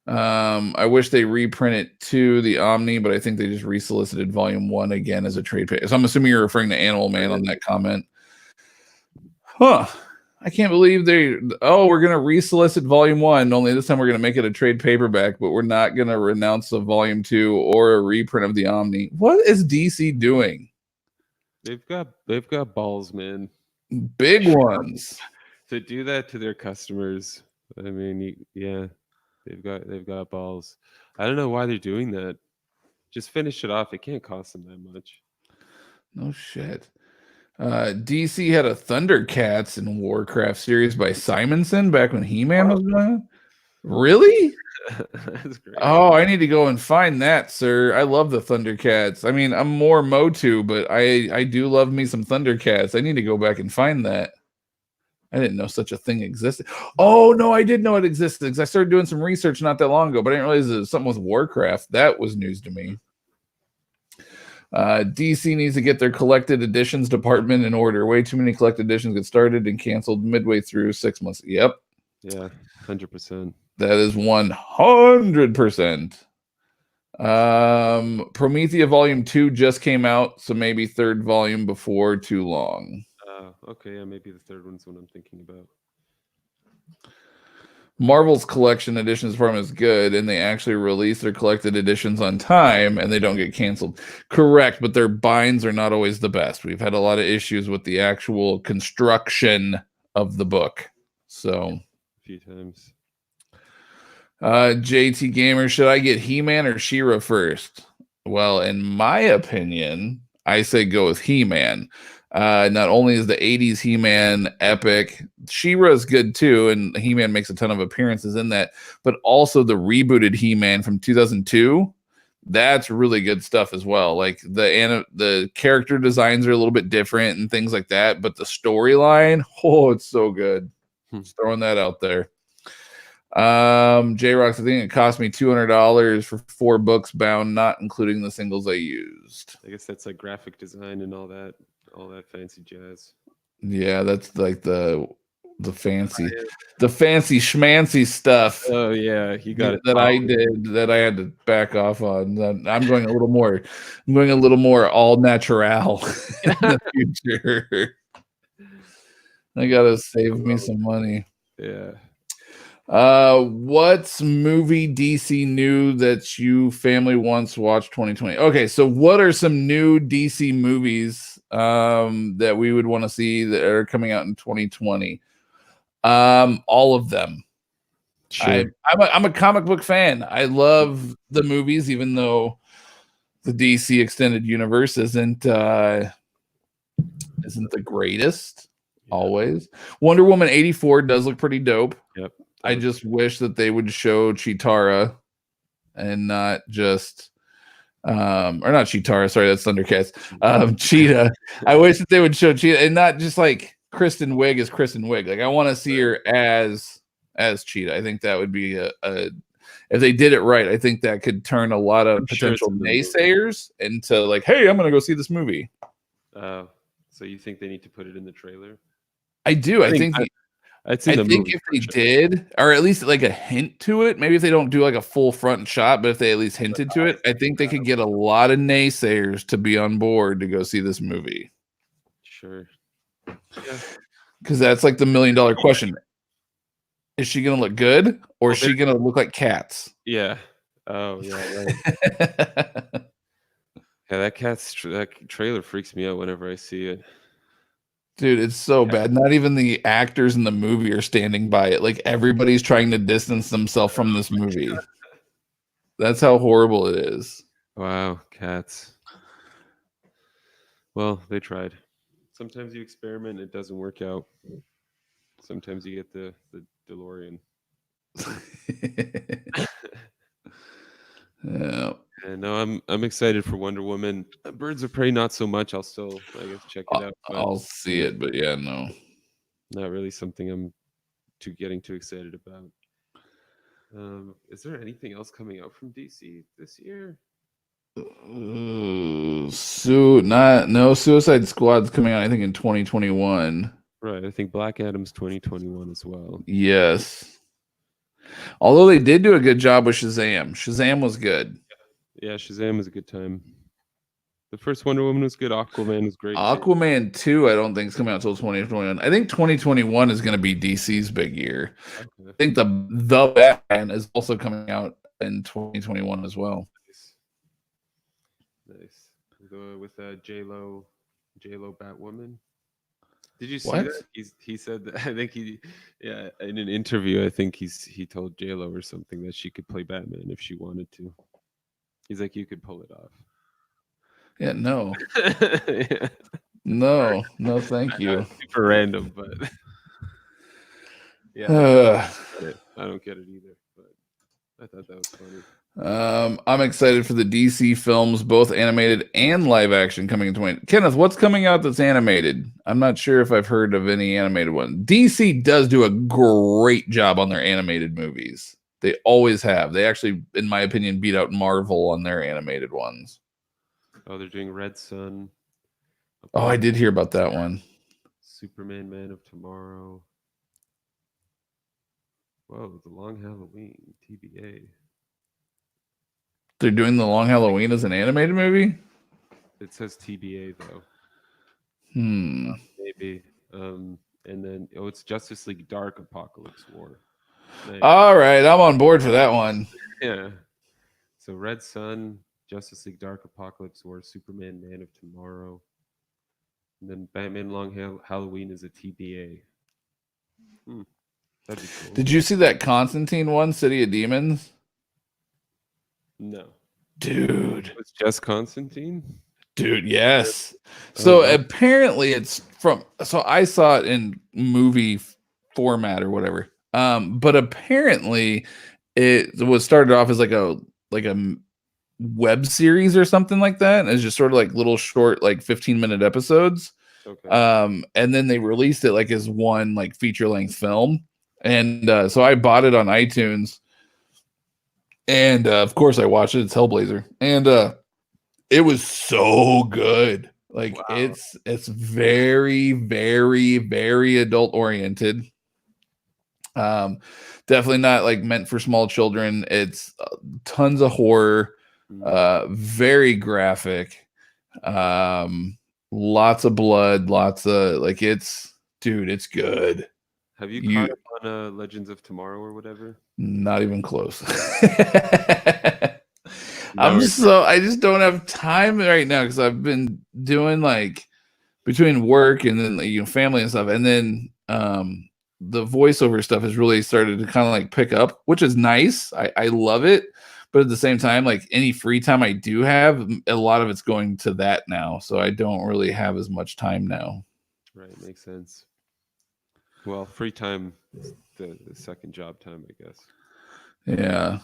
I wish they reprint it to the Omni, but I think they just resolicited Volume 1 again as a trade pay. So I'm assuming you're referring to Animal Man on that comment. Huh. I can't believe we're going to resolicit Volume 1, only this time we're going to make it a trade paperback, but we're not going to renounce a Volume 2 or a reprint of the Omni. What is DC doing? They've got balls, man. Big ones. To do that to their customers. I mean, yeah. They've got balls. I don't know why they're doing that. Just finish it off. It can't cost them that much. No shit. DC had a Thundercats and Warcraft series by Simonson back when He-Man was going. Really? That's great. Oh, I need to go and find that, sir. I love the Thundercats. I mean, I'm more Motu, but I do love me some Thundercats. I need to go back and find that. I didn't know such a thing existed. Oh no, I did know it existed because I started doing some research not that long ago, but I didn't realize it was something with Warcraft. That was news to me. DC needs to get their collected editions department in order. Way too many collected editions get started and canceled midway through 6 months. Yep. Yeah, 100%. That is 100%. Promethea Volume 2 just came out, so maybe third volume before too long. Okay, yeah, maybe the third one's what I'm thinking about. Marvel's collection editions department is good, and they actually release their collected editions on time, and they don't get canceled. Correct, but their binds are not always the best. We've had a lot of issues with the actual construction of the book. So, a few times. JT Gamer, should I get He-Man or She-Ra first? Well, in my opinion, I say go with He-Man. Not only is the 80s He-Man epic, She-Ra is good too, and He-Man makes a ton of appearances in that, but also the rebooted He-Man from 2002, that's really good stuff as well. Like the character designs are a little bit different and things like that, but the storyline, oh, it's so good. Just throwing that out there. J-Rocks, I think it cost me $200 for 4 books bound, not including the singles I used. I guess that's like graphic design and all that fancy jazz. Yeah, that's like the fancy schmancy stuff. Oh yeah, you got it. That I did that I had to back off on. I'm going a little more all natural in the future. I gotta save me some money. Yeah. What's movie DC new that you family wants to watch 2020? Okay, so what are some new DC movies that we would want to see that are coming out in 2020? All of them. Sure. I'm a comic book fan. I love the movies, even though the DC extended universe isn't the greatest. Always. Wonder Woman 84 does look pretty dope. Yep. I just wish that they would show Cheetara and not just or not Cheetara, sorry, that's Thundercats. Cheetah. I wish that they would show Cheetah and not just like Kristen Wiig as Kristen Wiig. Like I want to see her as Cheetah. I think that would be a if they did it right, I think that could turn a lot of potential naysayers into like, hey, I'm gonna go see this movie. So you think they need to put it in the trailer? I do. I think if they did, or at least like a hint to it, maybe if they don't do like a full front shot, but if they at least hinted to it, I think they could get a lot of naysayers to be on board to go see this movie. Sure. Yeah. Because that's like the $1 million question. Is she going to look good or is she going to look like Cats? Yeah. Oh, yeah. Right. Yeah, that trailer freaks me out whenever I see it. Dude, it's so bad. Not even the actors in the movie are standing by it. Like everybody's trying to distance themselves from this movie. That's how horrible it is. Wow, Cats. Well, they tried. Sometimes you experiment, it doesn't work out. Sometimes you get the DeLorean. Yeah. And no, I'm excited for Wonder Woman. Birds of Prey, not so much. I'll still, I guess, check it out. I'll see it, but yeah, no, not really something I'm getting too excited about. Is there anything else coming out from DC this year? No Suicide Squad's coming out, I think, in 2021. Right, I think Black Adam's 2021 as well. Yes. Although they did do a good job with Shazam. Shazam was good. Yeah, Shazam was a good time. The first Wonder Woman was good. Aquaman was great. Aquaman 2, I don't think is coming out until 2021. I think 2021 is going to be DC's big year. Okay. I think the Batman is also coming out in 2021 as well. Nice. With J-Lo Batwoman. Did you see that? He said that, I think in an interview, I think he told J-Lo or something that she could play Batman if she wanted to. He's like, you could pull it off. Yeah, no. Yeah. No, thank you. Super random, but yeah, I don't get it either. But I thought that was funny. I'm excited for the DC films, both animated and live action, coming in 20. Kenneth, what's coming out that's animated? I'm not sure if I've heard of any animated one. DC does do a great job on their animated movies. They always have. They actually, in my opinion, beat out Marvel on their animated ones. Oh, they're doing Red Sun. Oh, I did hear about that one. Superman, Man of Tomorrow. Whoa, The Long Halloween, TBA. They're doing The Long Halloween as an animated movie? It says TBA though. Maybe. And then it's Justice League Dark Apocalypse War. Nice. All right, I'm on board for that one. Yeah. So Red Sun, Justice League Dark Apocalypse War, Superman, Man of Tomorrow, and then Batman Long Halloween is a TBA. That'd be cool. Did you see that Constantine one, City of Demons? No. Dude. It was just Constantine? Dude, yes. So apparently it's so I saw it in movie format or whatever. But apparently it was started off as like a web series or something like that. It's just sort of like little short, like 15-minute episodes. Okay. And then they released it like as one like feature-length film. And so I bought it on iTunes. And of course I watched it. It's Hellblazer. And it was so good. Like it's very, very, very adult oriented. Definitely not like meant for small children. It's tons of horror, very graphic, lots of blood, lots of like it's good. Have you caught up on Legends of Tomorrow or whatever? Not even close. I just don't have time right now because I've been doing like between work and then family and stuff, and then the voiceover stuff has really started to kind of like pick up, which is nice. I love it, but at the same time, like any free time I do have, a lot of it's going to that now, so I don't really have as much time now. Right, makes sense. Well, free time is the second job time, I guess. Yeah.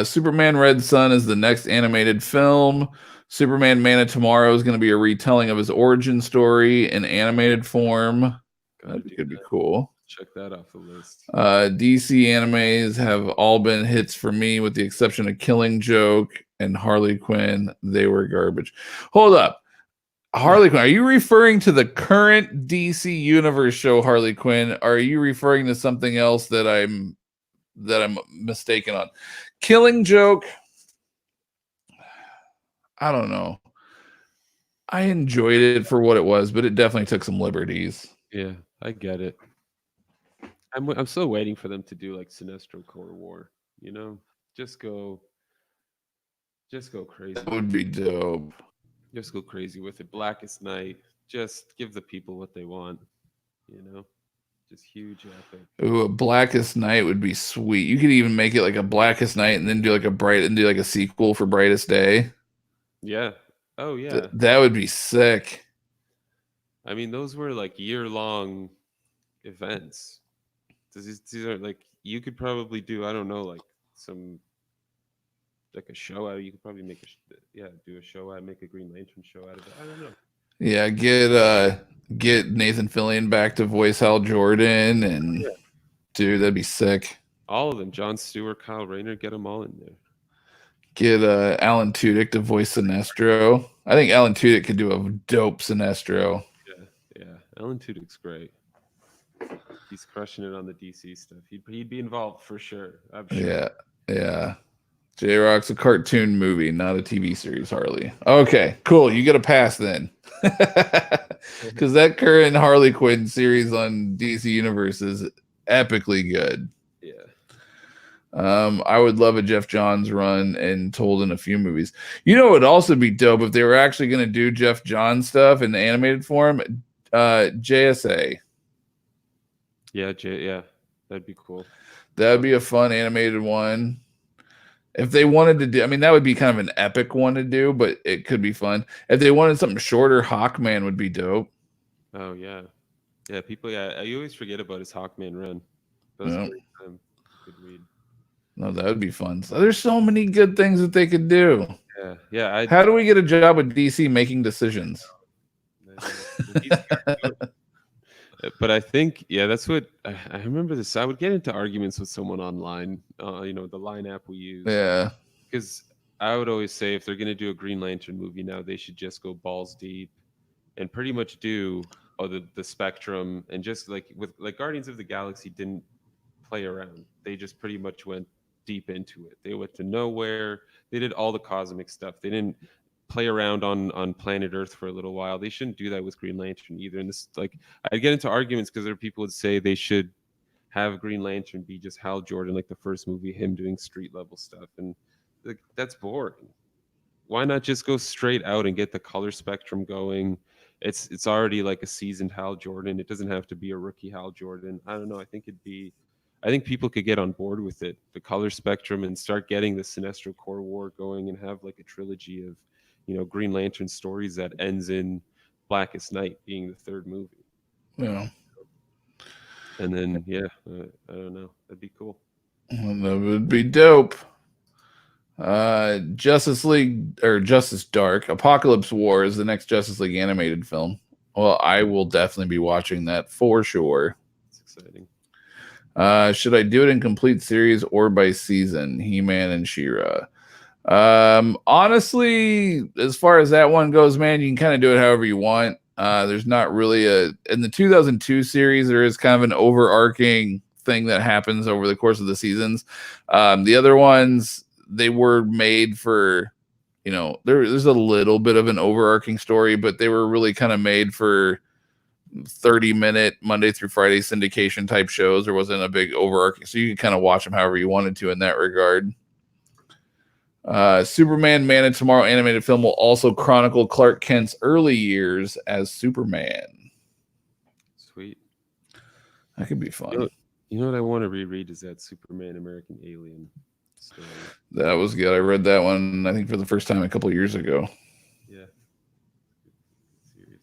Superman Red Sun is the next animated film. Superman Man of Tomorrow is going to be a retelling of his origin story in animated form. That could be cool. Check that off the list. DC animes have all been hits for me with the exception of Killing Joke and Harley Quinn. They were garbage. Hold up. Harley Quinn, are you referring to the current DC Universe show Harley Quinn? Or are you referring to something else that I'm mistaken on? Killing Joke, I don't know. I enjoyed it for what it was, but it definitely took some liberties. Yeah, I get it. I'm still waiting for them to do like Sinestro Core War, just go crazy. That would be dope. Just go crazy with it. Blackest Night, just give the people what they want, just huge epic. Ooh, a Blackest Night would be sweet. You could even make it like a Blackest Night and then do like a sequel for Brightest Day. Yeah. Oh yeah. That would be sick. I mean, those were like year-long events. These are like you could probably do. I don't know, like a show out. You could probably make do a show out, make a Green Lantern show out of it. I don't know. Yeah, get Nathan Fillion back to voice Hal Jordan, and dude, that'd be sick. All of them, Jon Stewart, Kyle Rayner, get them all in there. Get Alan Tudyk to voice Sinestro. I think Alan Tudyk could do a dope Sinestro. Yeah, Alan Tudyk's great. He's crushing it on the DC stuff. He'd be involved for sure. I'm sure. Yeah. J-Rock's a cartoon movie, not a TV series, Harley. Okay, cool. You get a pass then. Because that current Harley Quinn series on DC Universe is epically good. Yeah. I would love a Jeff Johns run and told in a few movies. It would also be dope if they were actually going to do Jeff Johns stuff in the animated form. JSA. Yeah, that'd be cool. That'd be a fun animated one. If they wanted to do, I mean, that would be kind of an epic one to do, but it could be fun. If they wanted something shorter, Hawkman would be dope. Oh yeah, yeah. People, yeah. I always forget about his Hawkman run. That was a Yeah. great time. Good read. No, that would be fun. So there's so many good things that they could do. Yeah, yeah. I How do we get a job with DC making decisions? know. The DC guys do it. But I think, yeah, that's what I remember this. I would get into arguments with someone online, the Line app we use, Yeah. because I would always say if they're going to do a Green Lantern movie now, they should just go balls deep and pretty much do the spectrum, and just like with like Guardians of the Galaxy didn't play around. They just pretty much went deep into it. They went to nowhere. They did all the cosmic stuff. They didn't play around on planet Earth for a little while. They shouldn't do that with Green Lantern either. And this, like, I'd get into arguments because there are people would say they should have Green Lantern be just Hal Jordan, like the first movie, him doing street level stuff, and like that's boring. Why not just go straight out and get the color spectrum going? It's already like a seasoned Hal Jordan. It doesn't have to be a rookie Hal Jordan. I don't know. I think people could get on board with it, the color spectrum, and start getting the Sinestro Corps War going, and have like a trilogy of, Green Lantern stories that ends in Blackest Night being the third movie. Yeah. And then, yeah, I don't know. That'd be cool. That would be dope. Justice League or Justice Dark Apocalypse War is the next Justice League animated film. Well, I will definitely be watching that for sure. It's exciting. Should I do it in complete series or by season? He-Man and She-Ra. Honestly, as far as that one goes, man, you can kind of do it however you want. There's not really in the 2002 series, there is kind of an overarching thing that happens over the course of the seasons. The other ones, they were made for, there's a little bit of an overarching story, but they were really kind of made for 30-minute Monday through Friday syndication type shows. There wasn't a big overarching, so you could kind of watch them however you wanted to in that regard. Superman Man of Tomorrow animated film will also chronicle Clark Kent's early years as Superman. Sweet. That could be fun. You know what I want to reread is that Superman American Alien story. That was good. I read that one, I think, for the first time a couple of years ago. Yeah. Series.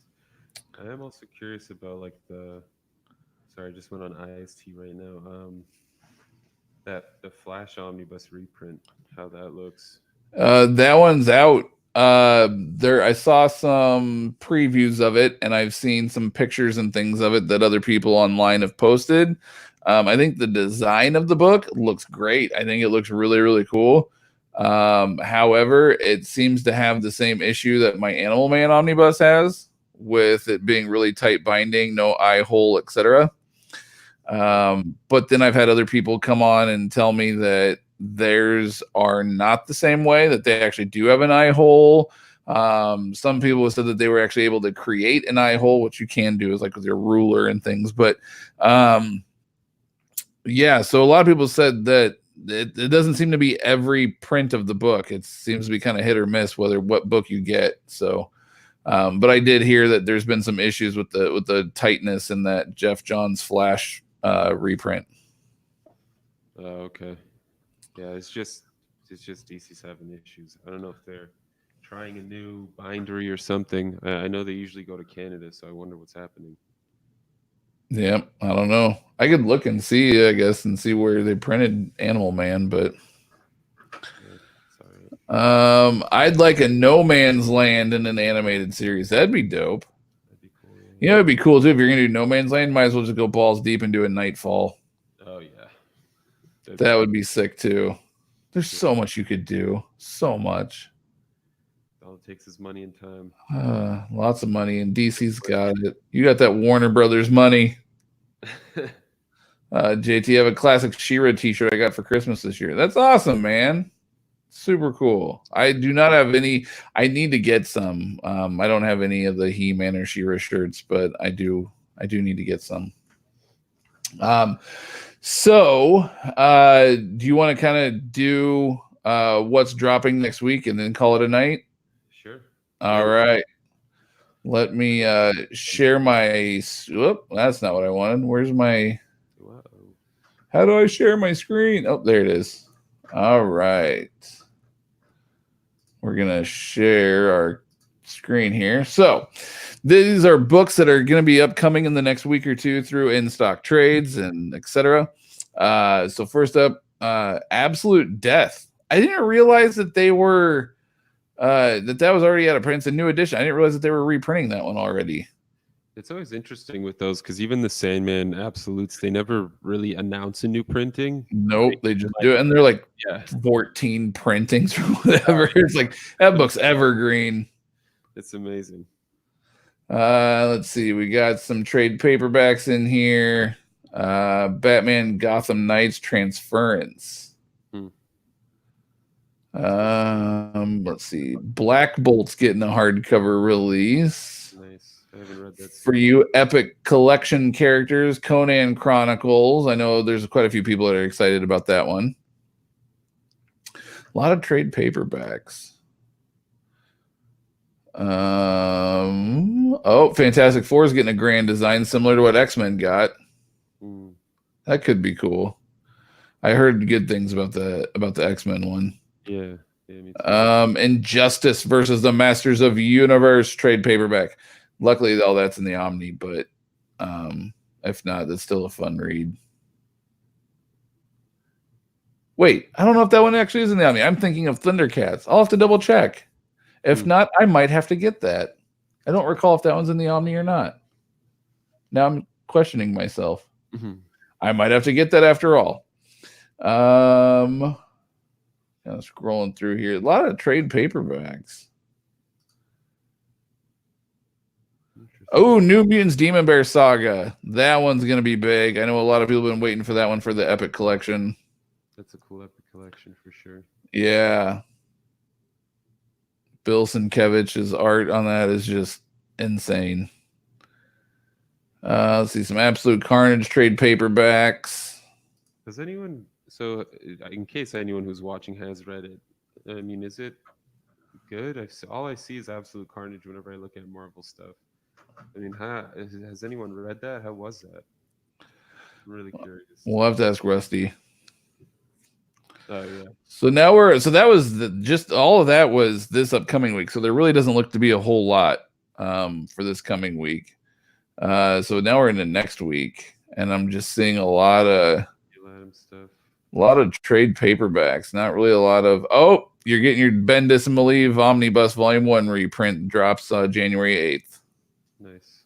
I am also curious about like sorry, I just went on IST right now. That the Flash Omnibus reprint, how that looks. That one's out. I saw some previews of it, and I've seen some pictures and things of it that other people online have posted. I think the design of the book looks great. I think it looks really, really cool. However, it seems to have the same issue that my Animal Man Omnibus has, with it being really tight binding, no eye hole, etc. But then I've had other people come on and tell me that theirs are not the same way, that they actually do have an eye hole. Some people have said that they were actually able to create an eye hole, which you can do is like with your ruler and things. But yeah, so a lot of people said that it doesn't seem to be every print of the book. It seems to be kind of hit or miss what book you get. So but I did hear that there's been some issues with the tightness in that Jeff Johns Flash reprint. Okay. Yeah, it's just DC7 issues. I don't know if they're trying a new bindery or something. I know they usually go to Canada, so I wonder what's happening. Yeah, I don't know. I could look and see, I guess, and see where they printed Animal Man, but I'd like a No Man's Land in an animated series. That'd be dope. That'd be cool. Yeah. It'd be cool too. If you're gonna do No Man's Land, might as well just go balls deep and do a Nightfall. Oh yeah, that would be sick too. There's so much you could do. So much. All it takes is money and time. Lots of money, and DC's got it. You got that Warner Brothers money. JT, I have a classic She-Ra t-shirt I got for Christmas this year. That's awesome, man. Super cool. I do not have any. I need to get some. I don't have any of the He-Man or She-Ra shirts, but I do need to get some. So do you want to kind of do what's dropping next week and then call it a night? Sure. All right. Let me share my. Whoop, that's not what I wanted. Where's my? How do I share my screen? Oh, there it is. All right. We're gonna share our screen here. So these are books that are going to be upcoming in the next week or two through in stock trades and etc. So first up, Absolute Death. I didn't realize that they were that was already out of print. It's a new edition. I didn't realize that they were reprinting that one already. It's always interesting with those because even the Sandman Absolutes, they never really announce a new printing. Nope, they just do it, and they're like 14 printings or whatever. It's like that book's evergreen. It's amazing. Let's see. We got some trade paperbacks in here. Batman Gotham Knights Transference. Let's see. Black Bolt's getting a hardcover release. Nice. I haven't read that. For you Epic Collection characters, Conan Chronicles. I know there's quite a few people that are excited about that one. A lot of trade paperbacks. Oh, Fantastic Four is getting a grand design similar to what X-Men got. That could be cool. I heard good things about the X-Men one. Yeah, me too. Injustice versus the Masters of Universe trade paperback. Luckily, all that's in the Omni, but if not, that's still a fun read. Wait, I don't know if that one actually is in the Omni. I'm thinking of Thundercats. I'll have to double check. If not, I might have to get that. I don't recall if that one's in the Omni or not. Now I'm questioning myself. I might have to get that after all. Scrolling through here. A lot of trade paperbacks. Oh, New Mutants Demon Bear Saga. That one's going to be big. I know a lot of people have been waiting for that one for the Epic Collection. That's a cool Epic Collection for sure. Yeah. Bill Sienkiewicz's art on that is just insane. Let's see, some Absolute Carnage trade paperbacks. Does anyone, so in case anyone who's watching has read it, I mean, is it good? All I see is Absolute Carnage whenever I look at Marvel stuff. I mean, has anyone read that? How was that? I'm really curious. We'll have to ask Rusty. Oh yeah. So that was just all of that was this upcoming week. So there really doesn't look to be a whole lot for this coming week. So now we're in the next week, and I'm just seeing a lot of stuff. A lot of trade paperbacks. Not really a lot of. Oh, you're getting your Bendis and Malieve Omnibus Volume 1 reprint drops January 8th. Nice.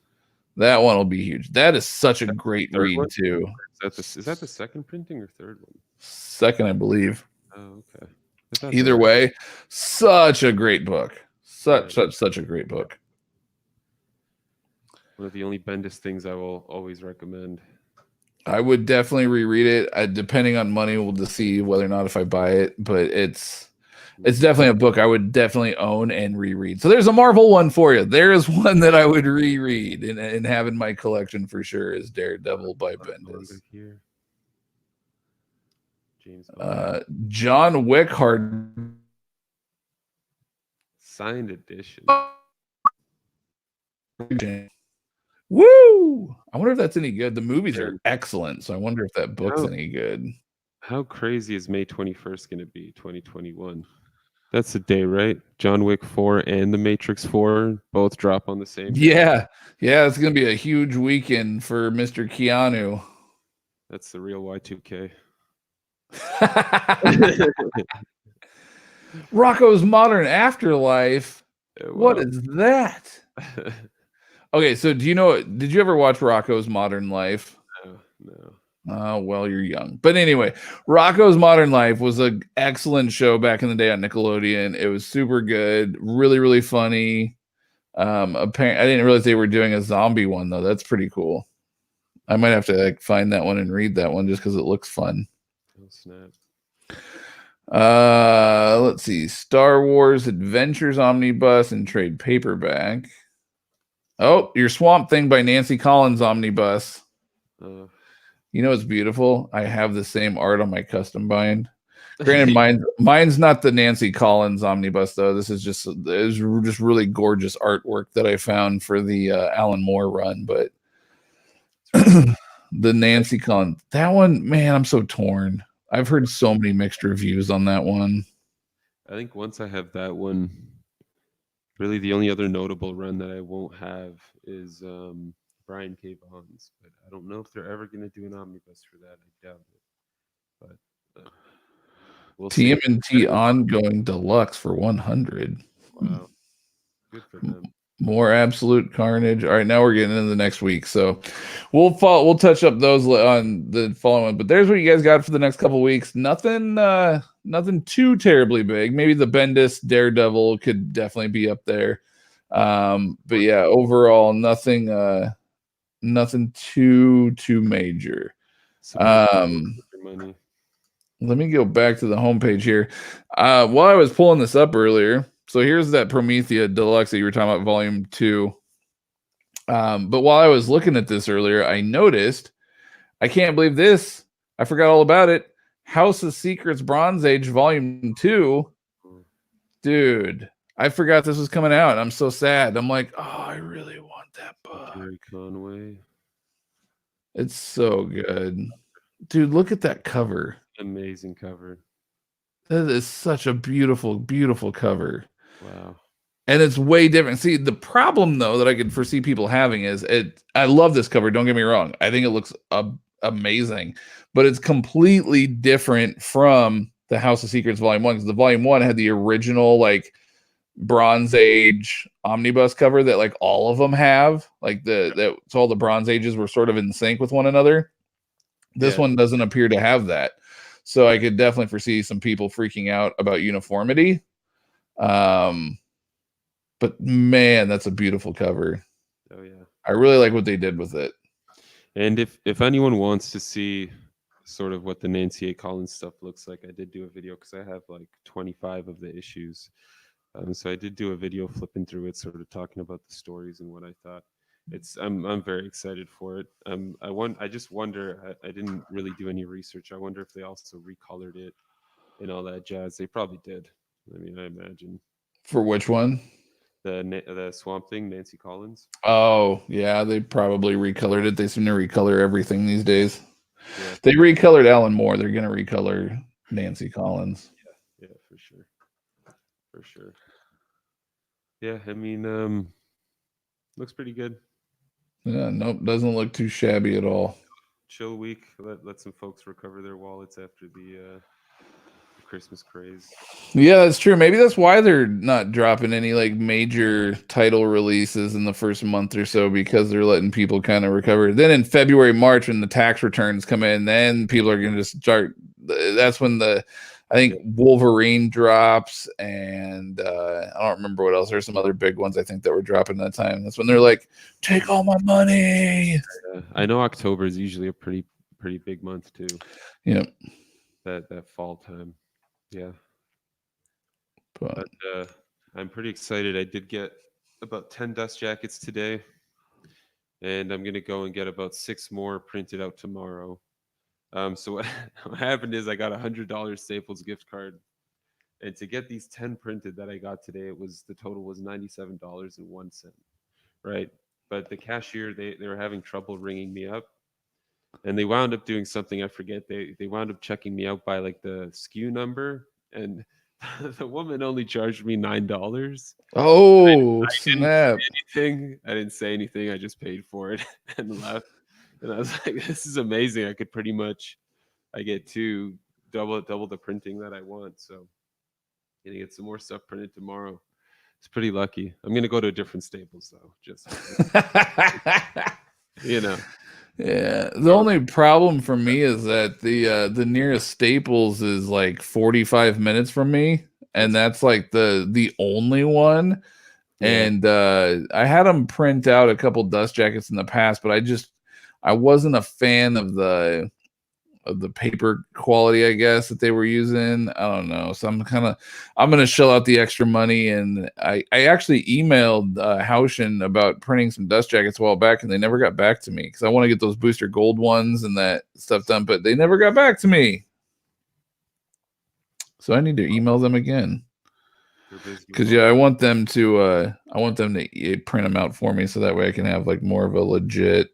That one will be huge. That is such a great read too. Is that the second printing or third one? Second, I believe. Oh, okay. Either way, such a great book. Such a great book. One of the only Bendis things I will always recommend. I would definitely reread it. Depending on money, we'll just see whether or not if I buy it. But it's definitely a book I would definitely own and reread. So there's a Marvel one for you. There is one that I would reread and have in my collection for sure is Daredevil by Bendis. John Wick hard signed edition. Woo! I wonder if that's any good. The movies are excellent, so I wonder if that book's any good. How crazy is May 21st going to be, 2021? That's the day, right? John Wick 4 and The Matrix 4 both drop on the same day. Yeah, it's going to be a huge weekend for Mr. Keanu. That's the real Y2K. Rocco's Modern Afterlife. What is that? Okay, so did you ever watch Rocco's Modern Life? No. Well, you're young. But anyway, Rocco's Modern Life was an excellent show back in the day on Nickelodeon. It was super good, really, really funny. Apparently, I didn't realize they were doing a zombie one, though. That's pretty cool. I might have to find that one and read that one just because it looks fun. Oh, snap. Let's see. Star Wars Adventures Omnibus and trade paperback. Oh, your Swamp Thing by Nancy Collins Omnibus. It's beautiful. I have the same art on my custom bind. Granted, mine's not the Nancy Collins Omnibus though. This is just really gorgeous artwork that I found for the Alan Moore run. But the Nancy Collins, that one, man, I'm so torn. I've heard so many mixed reviews on that one. I think once I have that one, Really, the only other notable run that I won't have is Brian K. Vaughan's, but I don't know if they're ever going to do an omnibus for that. I doubt it, but we'll see. TMNT ongoing deluxe for 100. Wow, good for them. More absolute carnage. All right, now we're getting into the next week, so we'll touch up those on the following. But there's what you guys got for the next couple weeks. Nothing too terribly big. Maybe the Bendis Daredevil could definitely be up there. But yeah, overall nothing too major. Money. Let me go back to the homepage here. While I was pulling this up earlier, so here's that Promethea Deluxe that you were talking about, Volume 2. But while I was looking at this earlier, I noticed, I can't believe this, I forgot all about it, House of Secrets Bronze Age Volume 2. Dude, I forgot this was coming out. I'm so sad. I'm like, oh, I really want that book. Jerry Conway. It's so good. Dude, look at that cover. Amazing cover. That is such a beautiful, beautiful cover. Wow. And it's way different. See, the problem, though, that I could foresee people having is I love this cover. Don't get me wrong. I think it looks amazing. But it's completely different from the House of Secrets Volume 1. Because the Volume 1 had the original, like, Bronze Age omnibus cover that, like, all of them have. Like, so all the Bronze Ages were sort of in sync with one another. This one doesn't appear to have that. So I could definitely foresee some people freaking out about uniformity. But man, that's a beautiful cover. Oh yeah. I really like what they did with it. And if anyone wants to see sort of what the Nancy A. Collins stuff looks like, I did do a video because I have like 25 of the issues. So I did do a video flipping through it, sort of talking about the stories and what I thought. I'm very excited for it. I just wonder, I didn't really do any research. I wonder if they also recolored it and all that jazz. They probably did. I mean, I imagine. For which one? The Swamp Thing, Nancy Collins. Oh yeah, they probably recolored it. They seem to recolor everything these days. Yeah. They recolored Alan Moore. They're gonna recolor Nancy Collins. Yeah, for sure. Yeah, I mean, looks pretty good. Yeah, nope, doesn't look too shabby at all. Chill week. Let some folks recover their wallets after the Christmas craze. Yeah, that's true. Maybe that's why they're not dropping any like major title releases in the first month or so, because they're letting people kind of recover. Then in February, March, when the tax returns come in, then people are going to start. That's when I think Wolverine drops, and I don't remember what else. There's some other big ones I think that were dropping that time. That's when they're like, "Take all my money." I know October is usually a pretty big month too. Yeah, that fall time. Yeah, but I'm pretty excited. I did get about 10 dust jackets today, and I'm gonna go and get about 6 more printed out tomorrow. So what happened is I got $100 Staples gift card, and to get these 10 printed that I got today, the total was $97.01, right? But the cashier, they were having trouble ringing me up, and they wound up doing something I forget. They wound up checking me out by like the SKU number, and the woman only charged me $9. Oh, I snap! I didn't say anything. I just paid for it and left. And I was like, this is amazing. I could pretty much, I get double the printing that I want. So I'm gonna get some more stuff printed tomorrow. It's pretty lucky. I'm gonna go to a different Staples though, just you know. Yeah. The only problem for me is that the nearest Staples is like 45 minutes from me, and that's like the only one. Yeah. And I had them print out a couple dust jackets in the past, but I wasn't a fan of the paper quality, I guess, that they were using. I don't know. So I'm going to shell out the extra money. And I actually emailed Haushin about printing some dust jackets a while back, and they never got back to me because I want to get those booster gold ones and that stuff done, but they never got back to me. So I need to email them again. Because I want them to print them out for me, so that way I can have like more of a legit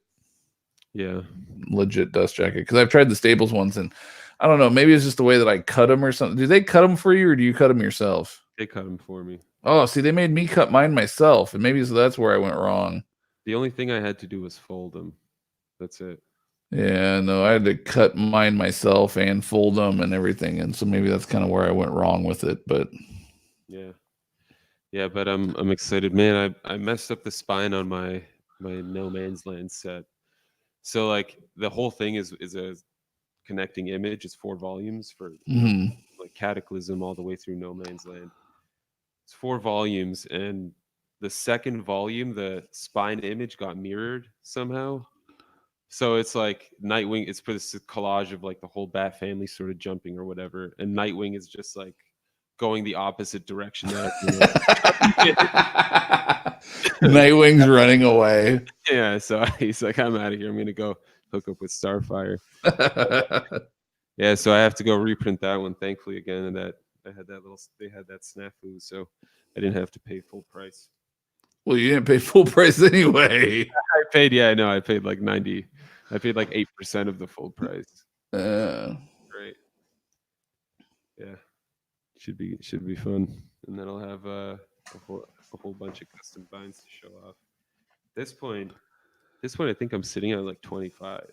dust jacket. Because I've tried the Staples ones, and I don't know, maybe it's just the way that I cut them or something. Do they cut them for you, or do you cut them yourself? They cut them for me. Oh, see, they made me cut mine myself, and maybe so that's where I went wrong. The only thing I had to do was fold them. That's it. Yeah, no, I had to cut mine myself and fold them and everything, and so maybe that's kind of where I went wrong with it. But yeah, but I'm excited, man. I messed up the spine on my No Man's Land set. So like the whole thing is a connecting image. It's 4 volumes for like Cataclysm all the way through No Man's Land. It's 4 volumes, and the second volume, the spine image got mirrored somehow. So it's like Nightwing. It's for this collage of like the whole Bat family sort of jumping or whatever, and Nightwing is just like going the opposite direction. Nightwing's running away. Yeah, so he's like, I'm out of here. I'm gonna go hook up with Starfire. Yeah, so I have to go reprint that one. Thankfully, again, and that they had that snafu, so I didn't have to pay full price. Well, you didn't pay full price anyway. I paid, yeah, I know. I paid like 90. I paid like 8% of the full price. Great. Yeah, should be fun, and then I'll have a whole bunch of custom binds to show off. This point, I think I'm sitting at like 25.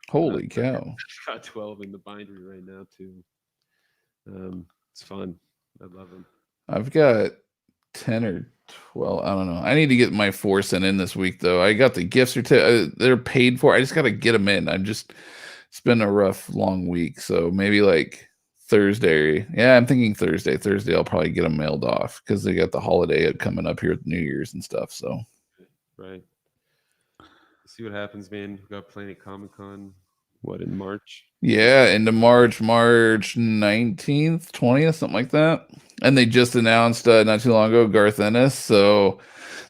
Holy cow! I've got 12 in the bindery right now too. It's fun. I love them. I've got 10 or 12. I don't know. I need to get my 4 sent in this week though. I got the gift certificate. They're paid for. I just got to get them in. It's been a rough, long week. So maybe like Thursday. Yeah, I'm thinking Thursday. Thursday, I'll probably get them mailed off because they got the holiday coming up here with New Year's and stuff. So, right. See what happens, man. We got Planet Comic-Con. What, in March? Yeah, into March 19th, 20th, something like that. And they just announced not too long ago Garth Ennis, so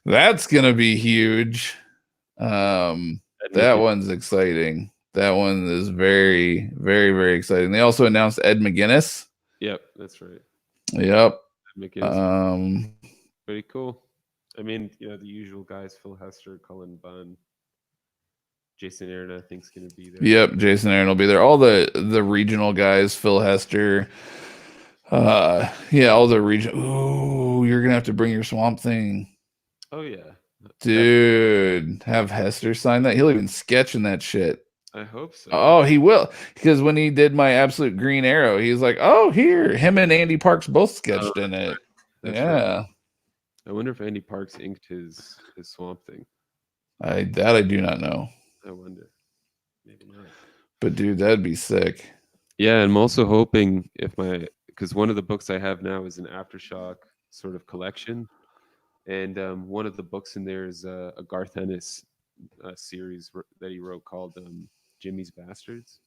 that's gonna be huge. That one's exciting. That one is very, very, very exciting. They also announced Ed McGuinness. Yep, that's right. Yep. Ed McGuinness. Pretty cool. I mean, the usual guys: Phil Hester, Cullen Bunn. Jason Aaron, I think, is going to be there. Yep, Jason Aaron will be there. All the regional guys, Phil Hester. Yeah, all the region. Ooh, you're gonna have to bring your Swamp Thing. Oh yeah, dude, have Hester sign that. He'll even sketch in that shit. I hope so. Oh, he will, because when he did my Absolute Green Arrow, he's like, "Oh, here, him and Andy Parks both sketched in it." Yeah. Right. I wonder if Andy Parks inked his Swamp Thing. I do not know. I wonder. Maybe not. But dude, that'd be sick. Yeah, I'm also hoping because one of the books I have now is an Aftershock sort of collection, and one of the books in there is a Garth Ennis series that he wrote called Jimmy's Bastards.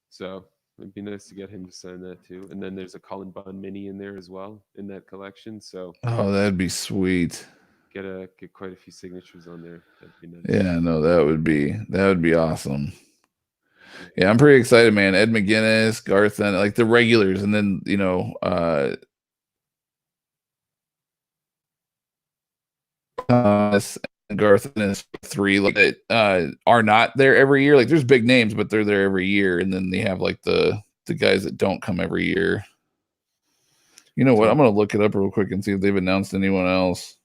So it'd be nice to get him to sign that too. And then there's a Cullen Bunn mini in there as well in that collection. So that'd be sweet. Get quite a few signatures on there. That'd be nice. Yeah, no, that would be awesome. Yeah, I'm pretty excited, man. Ed McGuinness, Garth, and like the regulars, and then Thomas and Garth and 3 like that are not there every year. Like there's big names, but they're there every year, and then they have like the guys that don't come every year. You know what? I'm gonna look it up real quick and see if they've announced anyone else.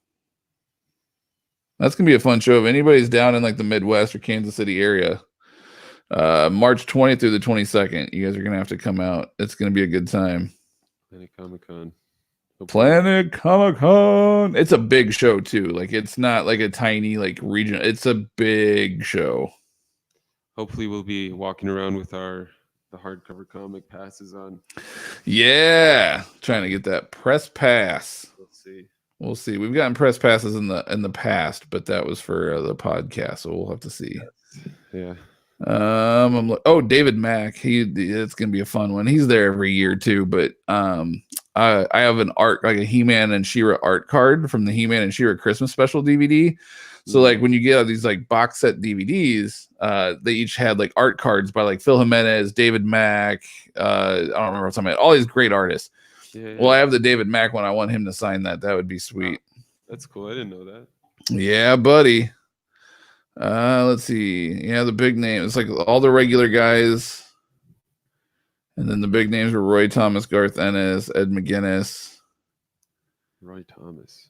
That's gonna be a fun show. If anybody's down in like the Midwest or Kansas City area, March 20th through the 22nd, you guys are gonna have to come out. It's gonna be a good time. Planet Comic-Con. Planet Comic-Con. It's a big show too. Like it's not like a tiny like region. It's a big show. Hopefully, we'll be walking around with the hardcover comic passes on. Yeah, trying to get that press pass. Let's see. We'll see. We've gotten press passes in the past, but that was for the podcast, so we'll have to see. Yeah. David Mack. It's gonna be a fun one. He's there every year too. But I have an art like a He-Man and She-Ra art card from the He-Man and She-Ra Christmas special DVD. So like when you get these like box set DVDs, they each had like art cards by like Phil Jimenez, David Mack. I don't remember what's all these great artists. Yeah. Well, I have the David Mack one. I want him to sign that. That would be sweet. Oh, that's cool. I didn't know that. Yeah, buddy. Let's see. Yeah, the big names. It's like all the regular guys. And then the big names were Roy Thomas, Garth Ennis, Ed McGuinness. Roy Thomas.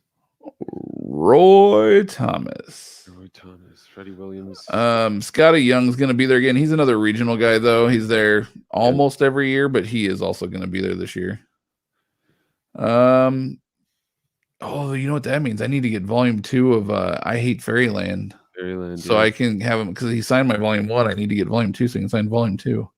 Roy Thomas. Roy Thomas. Freddie Williams. Scotty Young's going to be there again. He's another regional guy, though. He's there almost every year, but he is also going to be there this year. Oh, you know what that means? I need to get volume 2 of I Hate Fairyland. So I can have him, because he signed my volume 1. I need to get volume 2 so he can sign volume 2.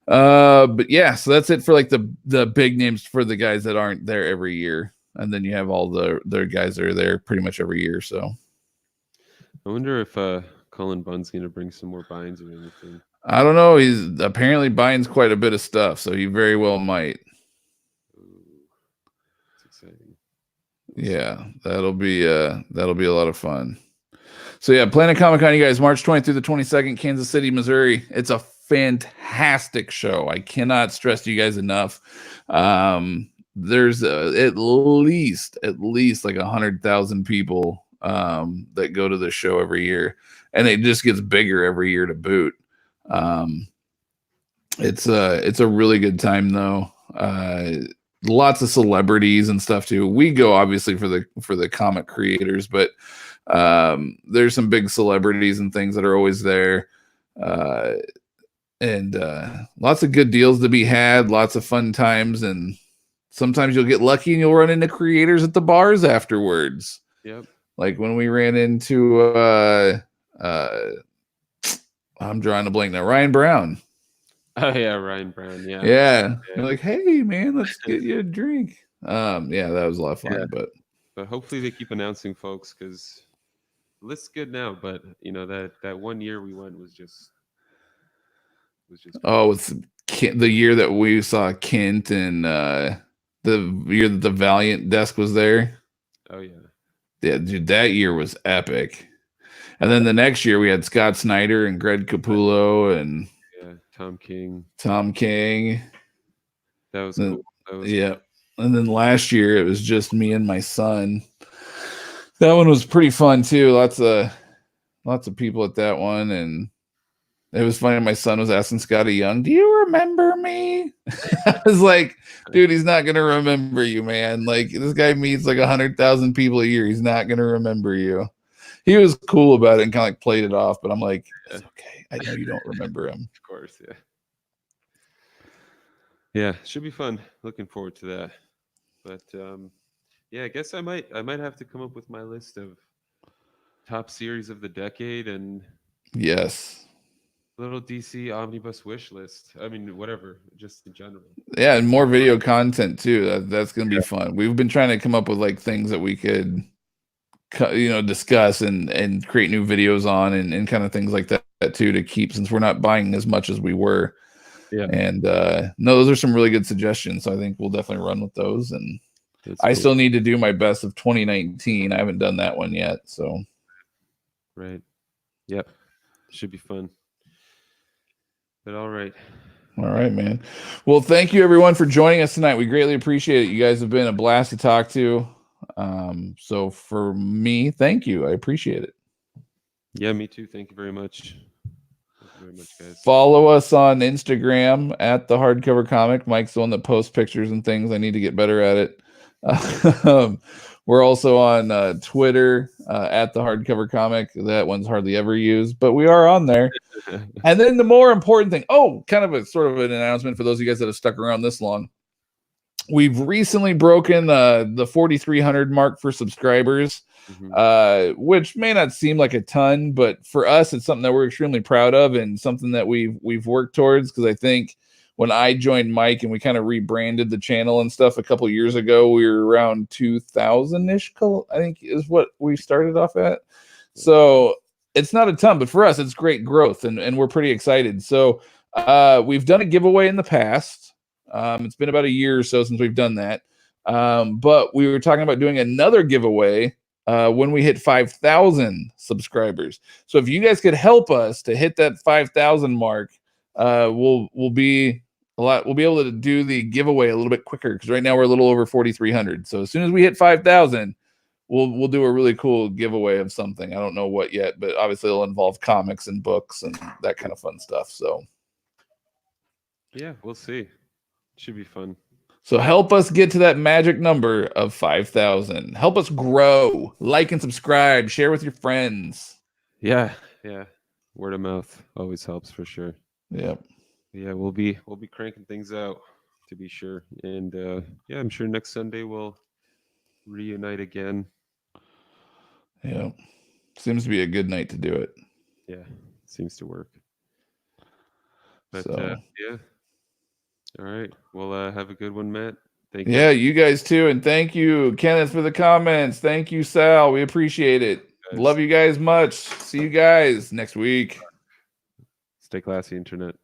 But yeah, so that's it for like the big names for the guys that aren't there every year. And then you have all the guys that are there pretty much every year. So I wonder if Colin Bunn's going to bring some more binds or anything. I don't know. He's apparently binds quite a bit of stuff, so he very well might. It's exciting. Yeah, that'll be a lot of fun. So yeah, Planet Comic Con, you guys, March 20th through the 22nd, Kansas City, Missouri. It's a fantastic show. I cannot stress to you guys enough. There's at least like 100,000 people that go to the show every year, and it just gets bigger every year to boot. It's a really good time though. Lots of celebrities and stuff too. We go obviously for the comic creators, but there's some big celebrities and things that are always there. And lots of good deals to be had, lots of fun times, and sometimes you'll get lucky and you'll run into creators at the bars afterwards. Yep. Like when we ran into I'm drawing a blank now, Ryan Brown. Oh yeah, Ryan Brown. Yeah. Yeah. You're like, hey man, let's get you a drink. Yeah, that was a lot of fun. Yeah. But hopefully they keep announcing, folks, because the list's good now. But you know that 1 year we went was just. It's the year that we saw Kent and the year that the Valiant desk was there. Oh yeah. Yeah, dude, that year was epic. And then the next year we had Scott Snyder and Greg Capullo and Tom King. That was cool. Yeah. And then last year it was just me and my son. That one was pretty fun too. Lots of people at that one, and it was funny. My son was asking Scotty Young, "Do you remember me?" I was like, "Dude, he's not gonna remember you, man. Like this guy meets like 100,000 people a year. He's not gonna remember you." He was cool about it and kind of like played it off, but I'm like, "It's okay. I know you don't remember him." Of course, yeah. Yeah, should be fun. Looking forward to that. But yeah, I guess I might have to come up with my list of top series of the decade and yes. Little DC omnibus wish list. I mean, whatever, just in general. Yeah, and more video content too. That's gonna be fun. We've been trying to come up with like things that we could, discuss and create new videos on and kind of things like that too to keep, since we're not buying as much as we were. Yeah. And no, those are some really good suggestions. So I think we'll definitely run with those. And I still need to do my best of 2019. I haven't done that one yet. So. Right. Yep. Should be fun. But all right. All right, man. Well, thank you everyone for joining us tonight. We greatly appreciate it. You guys have been a blast to talk to. So for me, thank you. I appreciate it. Yeah, me too. Thank you very much. Thank you very much, guys. Follow us on Instagram at The Hardcover Comic. Mike's the one that posts pictures and things. I need to get better at it. We're also on Twitter at The Hardcover Comic. That one's hardly ever used, but we are on there. And then the more important thing, kind of a sort of an announcement for those of you guys that have stuck around this long. We've recently broken the 4,300 mark for subscribers, which may not seem like a ton, but for us, it's something that we're extremely proud of and something that we've worked towards. Because I think when I joined Mike and we kind of rebranded the channel and stuff a couple years ago, we were around 2,000-ish, I think is what we started off at. So it's not a ton, but for us, it's great growth and we're pretty excited. So we've done a giveaway in the past. It's been about a year or so since we've done that. But we were talking about doing another giveaway when we hit 5,000 subscribers. So if you guys could help us to hit that 5,000 mark, we'll be able to do the giveaway a little bit quicker, because right now we're a little over 4,300. So as soon as we hit 5,000, we'll do a really cool giveaway of something. I don't know what yet, but obviously it'll involve comics and books and that kind of fun stuff. So yeah, we'll see. Should be fun. So help us get to that magic number of 5,000. Help us grow. Like and subscribe. Share with your friends. Yeah. Word of mouth always helps for sure. Yep. Yeah, we'll be cranking things out to be sure. And yeah, I'm sure next Sunday we'll reunite again. Yeah. Seems to be a good night to do it. Yeah, seems to work. But So yeah. All right. Well, have a good one, Matt. Thank you. Yeah, you guys too. And thank you, Kenneth, for the comments. Thank you, Sal. We appreciate it. Love you guys much. See you guys next week. Stay classy, internet.